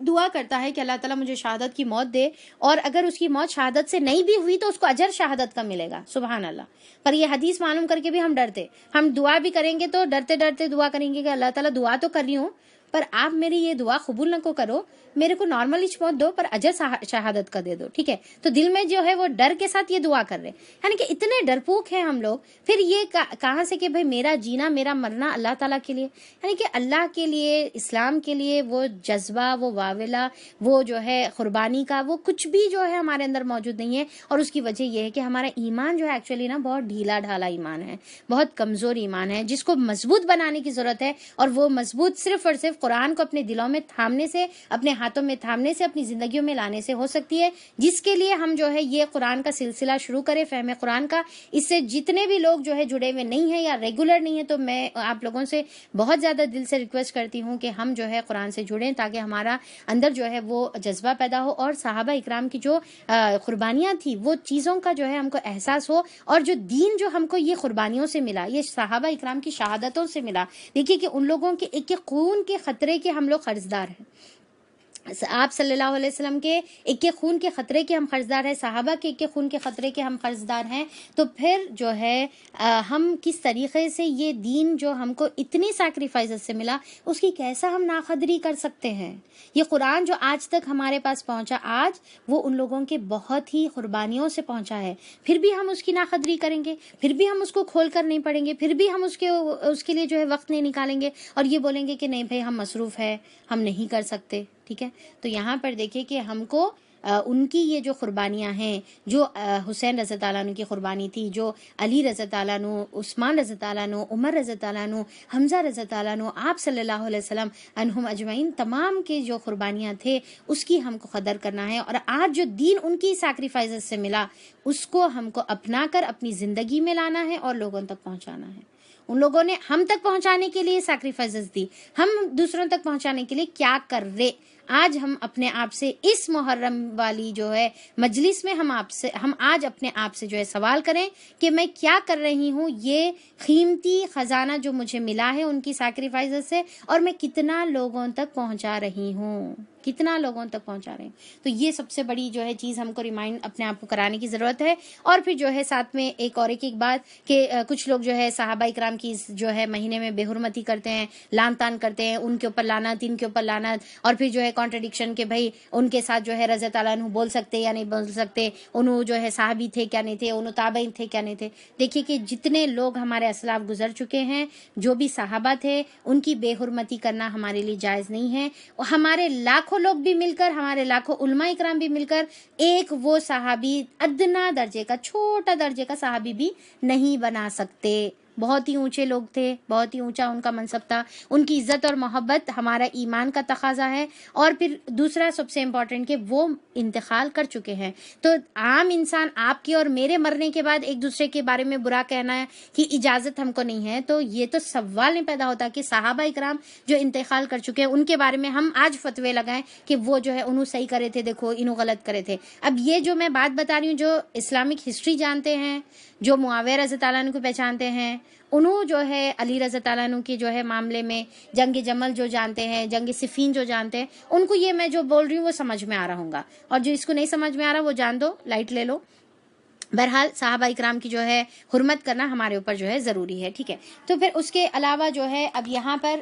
دعا کرتا ہے کہ اللہ تعالیٰ مجھے شہادت کی موت دے، اور اگر اس کی موت شہادت سے نہیں بھی ہوئی تو اس کو اجر شہادت کا ملے گا، سبحان اللہ. پر یہ حدیث معلوم کر کے بھی ہم ڈرتے، ہم دعا بھی کریں گے تو ڈرتے ڈرتے دعا کریں گے کہ اللہ تعالیٰ دعا تو کر رہی ہوں پر آپ میری یہ دعا قبول نہ کو کرو، میرے کو نارملی موت دو پر اجر شہادت کا دے دو، ٹھیک ہے. تو دل میں جو ہے وہ ڈر کے ساتھ یہ دعا کر رہے، یعنی کہ اتنے ڈرپوک ہیں ہم لوگ. پھر یہ کہاں سے کہ بھائی میرا جینا میرا مرنا اللہ تعالیٰ کے لیے، یعنی کہ اللہ کے لیے، اسلام کے لیے وہ جذبہ، وہ واویلا، وہ جو ہے قربانی کا، وہ کچھ بھی جو ہے ہمارے اندر موجود نہیں ہے. اور اس کی وجہ یہ ہے کہ ہمارا ایمان جو ہے ایکچولی نا بہت ڈھیلا ڈھالا ایمان ہے، بہت کمزور ایمان ہے، جس کو مضبوط بنانے کی ضرورت ہے. اور وہ مضبوط صرف اور صرف قرآن کو اپنے دلوں میں تھامنے سے، اپنے ہاتھوں میں تھامنے سے، اپنی زندگیوں میں لانے سے ہو سکتی ہے. جس کے لیے ہم جو ہے یہ قرآن کا سلسلہ شروع کریں، فہم قرآن کا. اس سے جتنے بھی لوگ جو ہے جڑے ہوئے نہیں ہیں یا ریگولر نہیں ہیں، تو میں آپ لوگوں سے بہت زیادہ دل سے ریکویسٹ کرتی ہوں کہ ہم جو ہے قرآن سے جڑیں، تاکہ ہمارا اندر جو ہے وہ جذبہ پیدا ہو، اور صحابہ اکرام کی جو قربانیاں تھی وہ چیزوں کا جو ہے ہم کو احساس ہو. اور جو دین جو ہم کو یہ قربانیوں سے ملا، یہ صحابہ اکرام کی شہادتوں سے ملا. دیکھیے کہ ان لوگوں کے ایک خون کے خطرے کے ہم لوگ قرضدار ہیں. آپ صلی اللہ علیہ وسلم کے ایک خون کے خطرے کے ہم قرضدار ہیں، صحابہ کے ایک خون کے خطرے کے ہم قرضدار ہیں. تو پھر جو ہے ہم کس طریقے سے یہ دین جو ہم کو اتنی سیکریفائسز سے ملا، اس کی کیسا ہم ناقدری کر سکتے ہیں. یہ قرآن جو آج تک ہمارے پاس پہنچا، آج وہ ان لوگوں کے بہت ہی قربانیوں سے پہنچا ہے. پھر بھی ہم اس کی ناقدری کریں گے، پھر بھی ہم اس کو کھول کر نہیں پڑھیں گے، پھر بھی ہم اس کے لیے جو ہے وقت نہیں نکالیں گے، اور یہ بولیں گے کہ نہیں بھائی ہم مصروف ہے، ہم نہیں کر سکتے. ٹھیک ہے. تو یہاں پر دیکھیں کہ ہم کو ان کی یہ جو قربانیاں ہیں، جو حسین رضی اللہ عنہ کی قربانی تھی، جو علی رضی اللہ عنہ، عثمان رضی اللہ عنہ، عمر رضی اللہ عنہ، حمزہ رضی اللہ عنہ، آپ صلی اللہ علیہ وسلم عنہم اجمعین، تمام کے جو قربانیاں تھے اس کی ہم کو قدر کرنا ہے. اور آج جو دین ان کی سیکریفائسز سے ملا، اس کو ہم کو اپنا کر اپنی زندگی میں لانا ہے اور لوگوں تک پہنچانا ہے. ان لوگوں نے ہم تک پہنچانے کے لیے سیکریفائسز دی، ہم دوسروں تک پہنچانے کے لیے کیا کر رہے. آج ہم اپنے آپ سے اس محرم والی جو ہے مجلس میں ہم آج اپنے آپ سے جو ہے سوال کریں کہ میں کیا کر رہی ہوں، یہ قیمتی خزانہ جو مجھے ملا ہے ان کی سیکریفائسز سے، اور میں کتنا لوگوں تک پہنچا رہی ہوں، کتنا لوگوں تک پہنچا رہے ہیں. تو یہ سب سے بڑی جو ہے چیز ہم کو ریمائنڈ اپنے آپ کو کرانے کی ضرورت ہے. اور پھر جو ہے ساتھ میں ایک بات کہ کچھ لوگ جو ہے صحابہ اکرام کی جو ہے مہینے میں بے حرمتی کرتے ہیں، لان تان کرتے ہیں، ان کے اوپر لعنت، ان کے اوپر لعنت، اور پھر جو ہے کانٹرڈکشن کہ بھائی ان کے ساتھ جو ہے رضی اللہ عنہ بول سکتے یا نہیں بول سکتے، انہوں جو ہے صحابی تھے کیا نہیں تھے، انہوں تابعین تھے کیا نہیں تھے. دیکھیے کہ جتنے لوگ ہمارے اسلاف گزر چکے ہیں، جو بھی صحابہ تھے، ان کی بے حرمتی کرنا ہمارے لیے جائز نہیں ہے. ہمارے لاکھوں لوگ بھی مل کر، ہمارے لاکھوں علماء اکرام بھی مل کر ایک وہ صحابی ادنا درجے کا، چھوٹا درجے کا صحابی بھی نہیں بنا سکتے. بہت ہی اونچے لوگ تھے، بہت ہی اونچا ان کا منصب تھا. ان کی عزت اور محبت ہمارا ایمان کا تقاضا ہے. اور پھر دوسرا سب سے امپورٹنٹ کہ وہ انتقال کر چکے ہیں. تو عام انسان آپ کے اور میرے مرنے کے بعد ایک دوسرے کے بارے میں برا کہنا ہے کہ اجازت ہم کو نہیں ہے. تو یہ تو سوال نہیں پیدا ہوتا کہ صحابہ اکرام جو انتقال کر چکے ہیں ان کے بارے میں ہم آج فتوے لگائیں کہ وہ جو ہے انہوں صحیح کرے تھے، دیکھو انہوں غلط کرے تھے. اب یہ جو میں بات بتا رہی ہوں، جو اسلامک ہسٹری جانتے ہیں، جو معاویہ رضی اللہ عنہ کو پہچانتے ہیں، انہوں جو ہے علی رضی اللہ عنہ کی جو ہے معاملے میں جنگ جمل جو جانتے ہیں، جنگ صفین جو جانتے ہیں، ان کو یہ میں جو بول رہی ہوں وہ سمجھ میں آ رہا ہوں گا. اور جو اس کو نہیں سمجھ میں آ رہا وہ جان دو، لائٹ لے لو. بہرحال صحابہ اکرام کی جو ہے حرمت کرنا ہمارے اوپر جو ہے ضروری ہے. ٹھیک ہے. تو پھر اس کے علاوہ جو ہے اب یہاں پر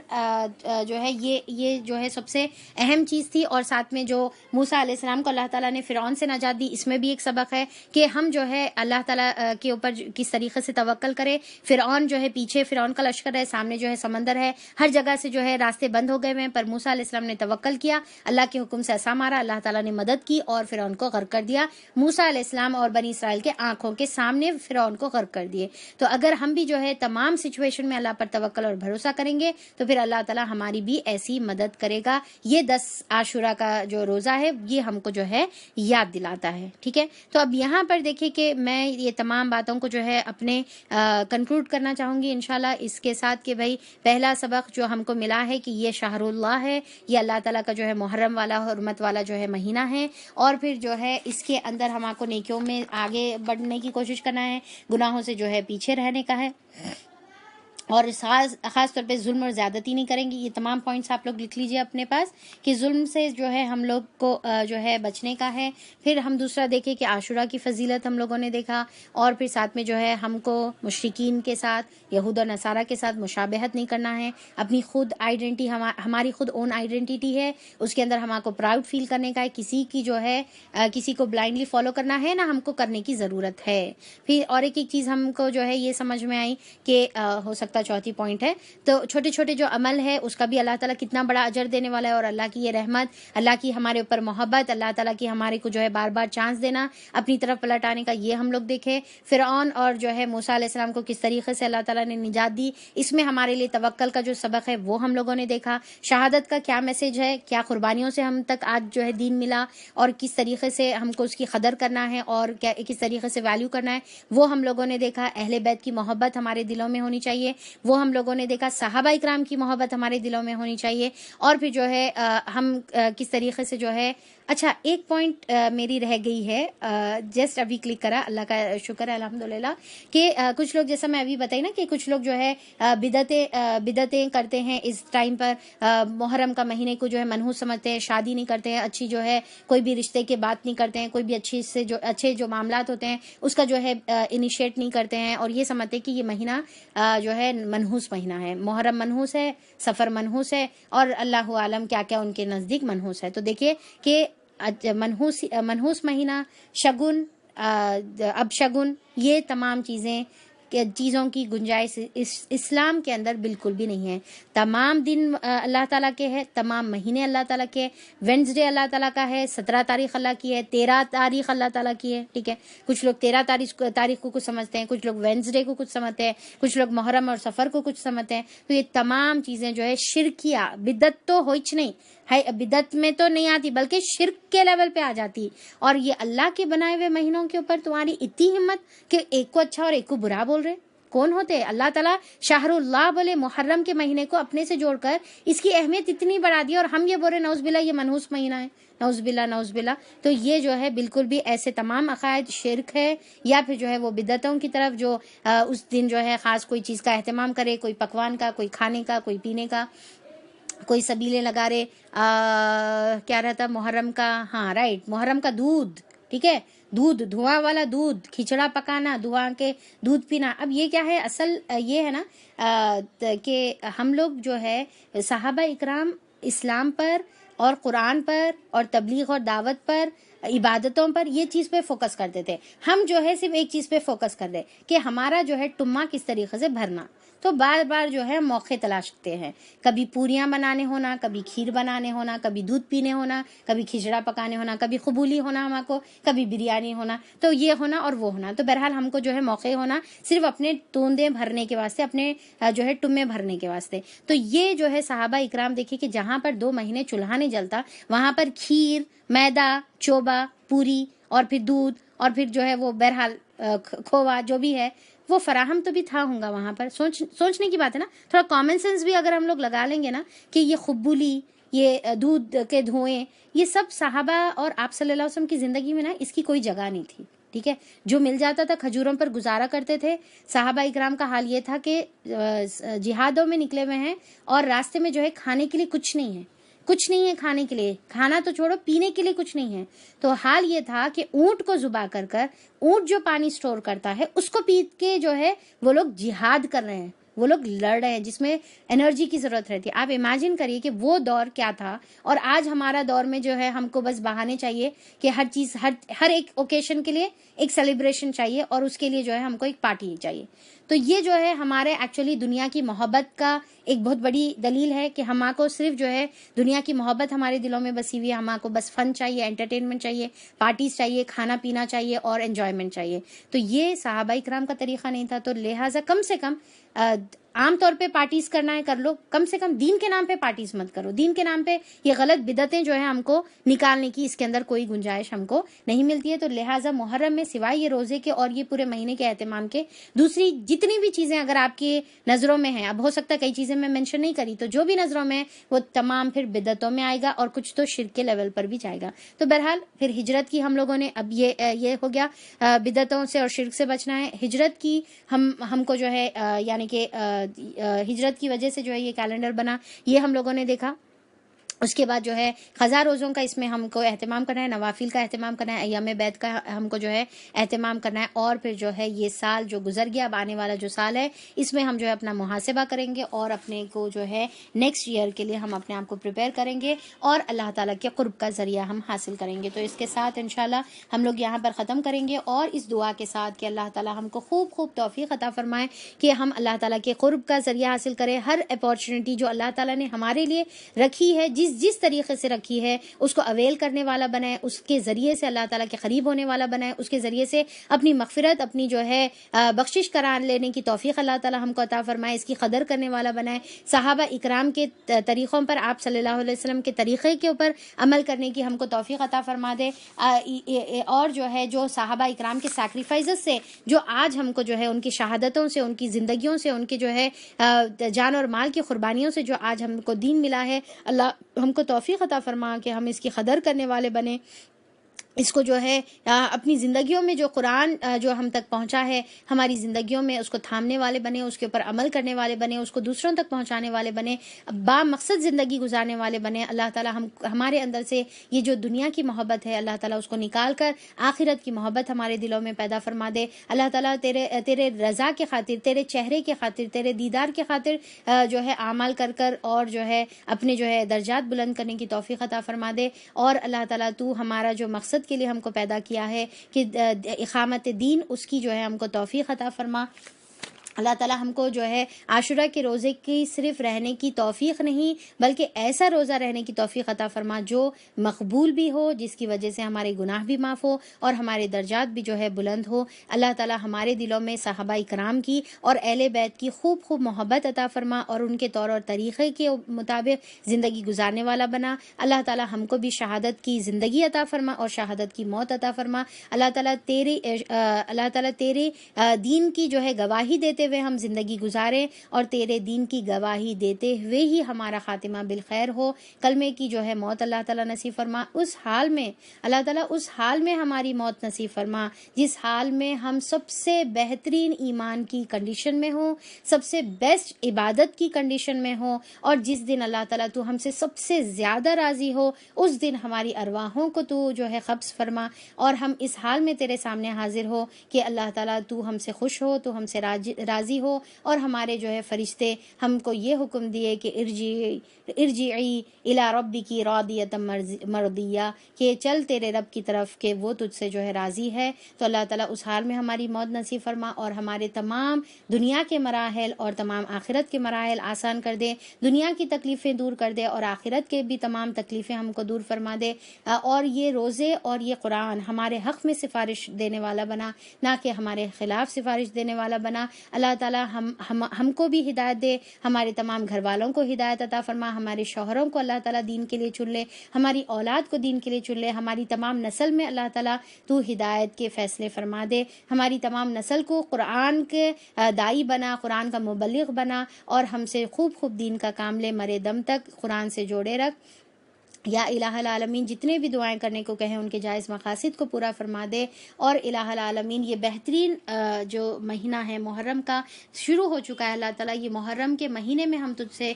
جو ہے یہ جو ہے سب سے اہم چیز تھی. اور ساتھ میں جو موسیٰ علیہ السلام کو اللہ تعالیٰ نے فرعون سے نجات دی، اس میں بھی ایک سبق ہے کہ ہم جو ہے اللہ تعالیٰ کے اوپر کس طریقے سے توکل کرے. فرعون جو ہے پیچھے فرعون کا لشکر ہے، سامنے جو ہے سمندر ہے، ہر جگہ سے جو ہے راستے بند ہو گئے ہیں، پر موسیٰ علیہ السلام نے توکل کیا، اللہ کے حکم سے عصا مارا، اللہ تعالیٰ نے مدد کی اور فرعون کو غرق کر دیا. موسیٰ علیہ السلام اور بنی اسرائیل کے آنکھوں کے سامنے فرعون کو غرق کر دیے. تو اگر ہم بھی جو ہے تمام سچویشن میں اللہ پر توکل اور بھروسہ کریں گے تو پھر اللہ تعالیٰ ہماری بھی ایسی مدد کرے گا. یہ 10 عاشورہ کا جو روزہ ہے یہ ہم کو جو ہے یاد دلاتا ہے. ٹھیک ہے. تو اب یہاں پر دیکھیں کہ میں یہ تمام باتوں کو جو ہے اپنے کنکلوڈ کرنا چاہوں گی انشاءاللہ اس کے ساتھ کہ بھائی پہلا سبق جو ہم کو ملا ہے کہ یہ شہر اللہ ہے، یہ اللہ تعالیٰ کا جو ہے محرم والا حرمت والا جو ہے مہینہ ہے. اور پھر جو ہے اس کے اندر ہم کو نیکیوں میں آگے بڑھنے کی کوشش کرنا ہے، گناہوں سے جو ہے پیچھے رہنے کا ہے. اور خاص طور پہ ظلم اور زیادتی نہیں کریں گے. یہ تمام پوائنٹس آپ لوگ لکھ لیجئے اپنے پاس کہ ظلم سے جو ہے ہم لوگ کو جو ہے بچنے کا ہے. پھر ہم دوسرا دیکھیں کہ عاشورہ کی فضیلت ہم لوگوں نے دیکھا، اور پھر ساتھ میں جو ہے ہم کو مشرکین کے ساتھ، یہود اور نصارہ کے ساتھ مشابہت نہیں کرنا ہے. اپنی خود آئیڈینٹی، ہماری خود اون آئیڈینٹی ہے، اس کے اندر ہمارے کو پراؤڈ فیل کرنے کا ہے. کسی کی جو ہے کسی کو بلائنڈلی فالو کرنا ہے نہ ہم کو کرنے کی ضرورت ہے. پھر اور ایک چیز ہم کو جو ہے یہ سمجھ میں آئی کہ ہو سکتا چوتھی پوائنٹ ہے تو چھوٹے چھوٹے جو عمل ہے اس کا بھی اللہ تعالیٰ کتنا بڑا اجر دینے والا ہے، اور اللہ کی یہ رحمت، اللہ کی ہمارے اوپر محبت، اللہ تعالیٰ کی ہمارے کو جو ہے بار بار چانس دینا اپنی طرف پلٹانے کا، یہ ہم لوگ دیکھے. فرعون اور جو ہے موسیٰ علیہ السلام کو کس طریقے سے اللہ تعالیٰ نے نجات دی، اس میں ہمارے لیے توکل کا جو سبق ہے وہ ہم لوگوں نے دیکھا. شہادت کا کیا میسج ہے، کیا قربانیوں سے ہم تک آج جو ہے دین ملا، اور کس طریقے سے ہم کو اس کی قدر کرنا ہے اور کس طریقے سے ویلیو کرنا ہے وہ ہم لوگوں نے دیکھا. اہل بیت کی محبت ہمارے دلوں میں ہونی چاہیے وہ ہم لوگوں نے دیکھا. صحابہ اکرام کی محبت ہمارے دلوں میں ہونی چاہیے. اور پھر جو ہے ہم کس طریقے سے جو ہے اچھا ایک پوائنٹ میری رہ گئی ہے، جسٹ ابھی کلک کرا، اللہ کا شکر ہے الحمدللہ، کہ کچھ لوگ جیسا میں ابھی بتائی نا کہ کچھ لوگ جو ہے بدعتیں کرتے ہیں اس ٹائم پر، محرم کا مہینے کو جو ہے منحوس سمجھتے ہیں، شادی نہیں کرتے ہیں، اچھی جو ہے کوئی بھی رشتے کی بات نہیں کرتے ہیں، کوئی بھی اچھے جو معاملات ہوتے ہیں اس کا جو ہے انیشیٹ نہیں کرتے ہیں، اور یہ سمجھتے ہیں کہ یہ مہینہ جو ہے منحوس مہینہ ہے، محرم منحوس ہے، سفر منحوس ہے، اور اللہ عالم کیا کیا ان کے نزدیک منحوس ہے. تو دیکھیے کہ منحوس مہینہ، شگن، اب شگن، یہ تمام چیزوں کی گنجائش اسلام کے اندر بالکل بھی نہیں ہے. تمام دن اللہ تعالیٰ کے ہے، تمام مہینے اللہ تعالیٰ کے، وینسڈے اللہ تعالیٰ کا ہے، 17 تاریخ اللہ کی ہے، 13 تاریخ اللہ تعالیٰ کی ہے. ٹھیک ہے، کچھ لوگ 13 تاریخ کو کچھ سمجھتے ہیں، کچھ لوگ وینسڈے کو کچھ سمجھتے ہیں، کچھ لوگ محرم اور سفر کو کچھ سمجھتے ہیں. تو یہ تمام چیزیں جو ہے شرکیہ، بدعت تو ہوئی نہیں ہے، بدعت میں تو نہیں آتی بلکہ شرک کے لیول پہ آ جاتی. اور یہ اللہ کے بنائے ہوئے مہینوں کے اوپر تمہاری اتنی ہمت کہ ایک کو اچھا اور ایک کو برا بول رہے. کون ہوتے ہیں؟ اللہ تعالیٰ شہر اللہ بولے، محرم کے مہینے کو اپنے سے جوڑ کر اس کی اہمیت اتنی بڑھا دی، اور ہم یہ بول رہے نعوذ باللہ یہ منحوس مہینہ ہے، نعوذ باللہ نعوذ باللہ. تو یہ جو ہے بالکل بھی ایسے تمام عقائد شرک ہے، یا پھر جو ہے وہ بدعتوں کی طرف جو اس دن جو ہے خاص کوئی چیز کا اہتمام کرے، کوئی پکوان کا، کوئی کھانے کا، کوئی پینے کا، کوئی سبیلے لگا رہے. کیا رہتا محرم کا؟ ہاں رائٹ، محرم کا دودھ. ٹھیک ہے، دودھ، دھواں والا دودھ، کھچڑا پکانا، دھواں کے دودھ پینا. اب یہ کیا ہے؟ اصل یہ ہے نا کہ ہم لوگ جو ہے صحابہ اکرام اسلام پر اور قرآن پر اور تبلیغ اور دعوت پر، عبادتوں پر، یہ چیز پہ فوکس کرتے تھے. ہم جو ہے صرف ایک چیز پہ فوکس کر دیں کہ ہمارا جو ہے ٹما کس طریقے سے بھرنا. تو بار بار جو ہے موقع تلاش کرتے ہیں، کبھی پوریاں بنانے ہونا، کبھی کھیر بنانے ہونا، کبھی دودھ پینے ہونا، کبھی کھچڑا پکانے ہونا، کبھی قبولی ہونا ہمارے کو، کبھی بریانی ہونا، تو یہ ہونا اور وہ ہونا. تو بہرحال ہم کو جو ہے موقع ہونا صرف اپنے توندے بھرنے کے واسطے، اپنے جو ہے ٹمے بھرنے کے واسطے. تو یہ جو ہے صحابہ اکرام دیکھیے کہ جہاں پر 2 مہینے چولہا نہیں جلتا وہاں پر کھیر، میدا، چوبا، پوری، اور پھر دودھ، اور پھر جو ہے وہ بہرحال کھووا جو بھی ہے وہ فراہم تو بھی تھا ہوں گا وہاں پر. سوچنے کی بات ہے نا، تھوڑا کامن سینس بھی اگر ہم لوگ لگا لیں گے نا کہ یہ قبولی، یہ دودھ کے دھوئیں، یہ سب صحابہ اور آپ صلی اللہ علیہ وسلم کی زندگی میں نا اس کی کوئی جگہ نہیں تھی. ٹھیک ہے، جو مل جاتا تھا کھجوروں پر گزارا کرتے تھے. صحابہ اکرام کا حال یہ تھا کہ جہادوں میں نکلے ہوئے ہیں اور راستے میں جو ہے کھانے کے لیے کچھ نہیں ہے کھانے کے لیے، کھانا تو چھوڑو، پینے کے لیے کچھ نہیں ہے. تو حال یہ تھا کہ اونٹ کو ذبح کر اونٹ جو پانی سٹور کرتا ہے اس کو پی کے جو ہے وہ لوگ جہاد کر رہے ہیں، وہ لوگ لڑ رہے ہیں جس میں انرجی کی ضرورت رہتی ہے. آپ امیجن کریے کہ وہ دور کیا تھا، اور آج ہمارا دور میں جو ہے ہم کو بس بہانے چاہیے کہ ہر چیز، ہر ایک اوکیشن کے لیے ایک سیلیبریشن چاہیے، اور اس کے لیے جو ہے ہم کو ایک پارٹی چاہیے. تو یہ جو ہے ہمارے ایکچولی دنیا کی محبت کا ایک بہت بڑی دلیل ہے کہ ہمارے کو صرف جو ہے دنیا کی محبت ہمارے دلوں میں بسی ہوئی ہے. ہمارے کو بس فن چاہیے، انٹرٹینمنٹ چاہیے، پارٹیز چاہیے، کھانا پینا چاہیے اور انجوائمنٹ چاہیے. تو یہ صحابہ اکرام کا طریقہ نہیں تھا. تو لہٰذا کم سے کم عام طور پہ پارٹیز کرنا ہے کر لو، کم سے کم دین کے نام پہ پارٹیز مت کرو. دین کے نام پہ یہ غلط بدعتیں جو ہے ہم کو نکالنے کی اس کے اندر کوئی گنجائش ہم کو نہیں ملتی ہے. تو لہٰذا محرم میں سوائے یہ روزے کے اور یہ پورے مہینے کے اہتمام کے دوسری جتنی بھی چیزیں اگر آپ کی نظروں میں ہیں، اب ہو سکتا ہے کئی چیزیں میں مینشن نہیں کری، تو جو بھی نظروں میں وہ تمام پھر بدعتوں میں آئے گا اور کچھ تو شرک کے لیول پر بھی جائے گا. تو بہرحال پھر ہجرت کی ہم لوگوں نے اب یہ ہو گیا بدعتوں سے اور شرک سے بچنا ہے. ہجرت کی ہم کو جو ہے یعنی کہ ہجرت کی وجہ سے جو ہے یہ کیلنڈر بنا، یہ ہم لوگوں نے دیکھا۔ اس کے بعد جو ہے قضا روزوں کا اس میں ہم کو اہتمام کرنا ہے، نوافل کا اہتمام کرنا ہے، ایام بیت کا ہم کو جو ہے اہتمام کرنا ہے، اور پھر جو ہے یہ سال جو گزر گیا، اب آنے والا جو سال ہے اس میں ہم جو ہے اپنا محاسبہ کریں گے اور اپنے کو جو ہے نیکسٹ ایئر کے لیے ہم اپنے آپ کو پریپیئر کریں گے اور اللہ تعالیٰ کے قرب کا ذریعہ ہم حاصل کریں گے۔ تو اس کے ساتھ انشاءاللہ ہم لوگ یہاں پر ختم کریں گے، اور اس دعا کے ساتھ کہ اللہ تعالیٰ ہم کو خوب خوب توفیق عطا فرمائے کہ ہم اللہ تعالیٰ کے قرب کا ذریعہ حاصل کریں، ہر اپارچونٹی جو اللہ تعالیٰ نے ہمارے لیے رکھی ہے، جس طریقے سے رکھی ہے اس کو اویل کرنے والا بنائے، اس کے ذریعے سے اللہ تعالیٰ کے قریب ہونے والا بنائے، اس کے ذریعے سے اپنی مغفرت، اپنی جو ہے بخشش کرا لینے کی توفیق اللہ تعالیٰ ہم کو عطا فرمائے، اس کی قدر کرنے والا بنائے، صحابہ اکرام کے طریقوں پر، آپ صلی اللہ علیہ وسلم کے طریقے کے اوپر عمل کرنے کی ہم کو توفیق عطا فرما دے، اور جو ہے جو صحابہ اکرام کے سیکریفائسز سے جو آج ہم کو جو ہے ان کی شہادتوں سے، ان کی زندگیوں سے، ان کی جو ہے جان اور مال کی قربانیوں سے جو آج ہم کو دین ملا ہے، اللہ ہم کو توفیق عطا فرما کہ ہم اس کی قدر کرنے والے بنے، اس کو جو ہے اپنی زندگیوں میں جو قرآن جو ہم تک پہنچا ہے ہماری زندگیوں میں اس کو تھامنے والے بنے، اس کے اوپر عمل کرنے والے بنے، اس کو دوسروں تک پہنچانے والے بنے، با مقصد زندگی گزارنے والے بنے۔ اللہ تعالیٰ ہمارے اندر سے یہ جو دنیا کی محبت ہے اللہ تعالیٰ اس کو نکال کر آخرت کی محبت ہمارے دلوں میں پیدا فرما دے۔ اللہ تعالیٰ تیرے رضا کے خاطر، تیرے چہرے کے خاطر، تیرے دیدار کے خاطر جو ہے اعمال کر اور جو ہے اپنے جو ہے درجات بلند کرنے کی توفیق عطا فرما دے، اور اللہ تعالیٰ تو ہمارا جو مقصد کے لیے ہم کو پیدا کیا ہے کہ اقامت دین، اس کی جو ہے ہم کو توفیق عطا فرما۔ اللہ تعالیٰ ہم کو جو ہے عاشورہ کے روزے کی صرف رہنے کی توفیق نہیں بلکہ ایسا روزہ رہنے کی توفیق عطا فرما جو مقبول بھی ہو، جس کی وجہ سے ہمارے گناہ بھی معاف ہو اور ہمارے درجات بھی جو ہے بلند ہو۔ اللہ تعالیٰ ہمارے دلوں میں صحابہ کرام کی اور اہل بیت کی خوب خوب محبت عطا فرما اور ان کے طور اور طریقے کے مطابق زندگی گزارنے والا بنا۔ اللہ تعالیٰ ہم کو بھی شہادت کی زندگی عطا فرما اور شہادت کی موت عطا فرما۔ اللہ تعالیٰ تیرے دین کی جو ہے گواہی دیتے ہوئے ہم زندگی گزاریں اور تیرے دین کی گواہی دیتے ہوئے ہی ہمارا خاتمہ بالخیر ہو، کلمے کی جو ہے موت اللہ تعالیٰ نصیب فرما۔ اس حال میں اللہ تعالیٰ اس حال میں ہماری موت نصیب فرما جس حال میں ہم سب سے بہترین ایمان کی کنڈیشن میں ہوں، سب سے بیسٹ عبادت کی کنڈیشن میں ہوں، اور جس دن اللہ تعالیٰ تو ہم سے سب سے زیادہ راضی ہو اس دن ہماری ارواحوں کو تو جو ہے قبض فرما، اور ہم اس حال میں تیرے سامنے حاضر ہو کہ اللہ تعالیٰ تو ہم سے خوش ہو، تو ہم سے راضی ہو، اور ہمارے جو ہے فرشتے ہم کو یہ حکم دیے کہ ارجعی الی ربک راضیۃ مرضیہ، کہ چل تیرے رب کی طرف کہ وہ تجھ سے جو ہے راضی ہے۔ تو اللہ تعالیٰ اس حال میں ہماری موت نصیب فرما اور ہمارے تمام دنیا کے مراحل اور تمام آخرت کے مراحل آسان کر دے، دنیا کی تکلیفیں دور کر دے اور آخرت کے بھی تمام تکلیفیں ہم کو دور فرما دے، اور یہ روزے اور یہ قرآن ہمارے حق میں سفارش دینے والا بنا، نہ کہ ہمارے خلاف سفارش دینے والا بنا۔ اللہ تعالیٰ ہم کو بھی ہدایت دے، ہمارے تمام گھر والوں کو ہدایت عطا فرما، ہمارے شوہروں کو اللہ تعالیٰ دین کے لیے چن لے، ہماری اولاد کو دین کے لیے چن لے، ہماری تمام نسل میں اللہ تعالیٰ تو ہدایت کے فیصلے فرما دے، ہماری تمام نسل کو قرآن کے دائی بنا، قرآن کا مبلغ بنا، اور ہم سے خوب خوب دین کا کام لے، مرے دم تک قرآن سے جوڑے رکھ۔ یا الہ العالمین جتنے بھی دعائیں کرنے کو کہیں ان کے جائز مقاصد کو پورا فرما دے، اور الہ العالمین یہ بہترین جو مہینہ ہے محرم کا شروع ہو چکا ہے، اللہ تعالیٰ یہ محرم کے مہینے میں ہم تجھ سے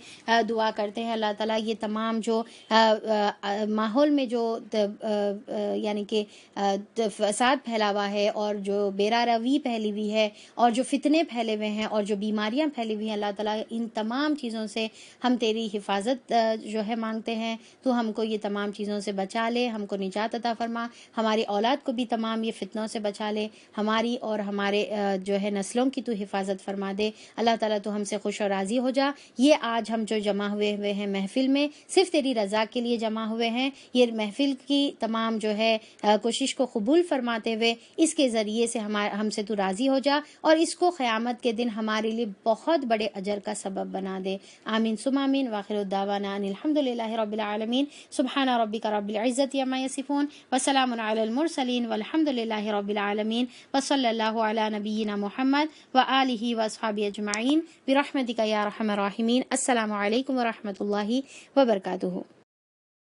دعا کرتے ہیں، اللہ تعالیٰ یہ تمام جو ماحول میں جو یعنی کہ فساد پھیلا ہوا ہے اور جو بیرا روی پھیلی ہوئی ہے اور جو فتنے پھیلے ہوئے ہیں اور جو بیماریاں پھیلی ہوئی ہیں، اللہ تعالیٰ ان تمام چیزوں سے ہم تیری حفاظت جو ہے مانگتے ہیں، تو ہم کو یہ تمام چیزوں سے بچا لے، ہم کو نجات عطا فرما، ہماری اولاد کو بھی تمام یہ فتنوں سے بچا لے، ہماری اور ہمارے جو ہے نسلوں کی تو حفاظت فرما دے۔ اللہ تعالیٰ تو ہم سے خوش اور راضی ہو جا۔ یہ آج ہم جو جمع ہوئے ہیں محفل میں صرف تیری رضا کے لیے جمع ہوئے ہیں، یہ محفل کی تمام جو ہے کوشش کو قبول فرماتے ہوئے اس کے ذریعے سے ہم سے تو راضی ہو جا، اور اس کو قیامت کے دن ہمارے لیے بہت بڑے اجر کا سبب بنا دے۔ آمین ثم آمین، وآخر دعوانا ان الحمد للہ رب العالمین، سبحان ربک رب العزت عما یصفون، وسلام علی المرسلین، والحمد للہ رب العالمین، وصلی اللہ علی نبینا محمد وآلہ واصحابہ اجمعین برحمتک یا ارحم الراحمین۔ السلام علیکم ورحمۃ اللہ وبرکاتہ۔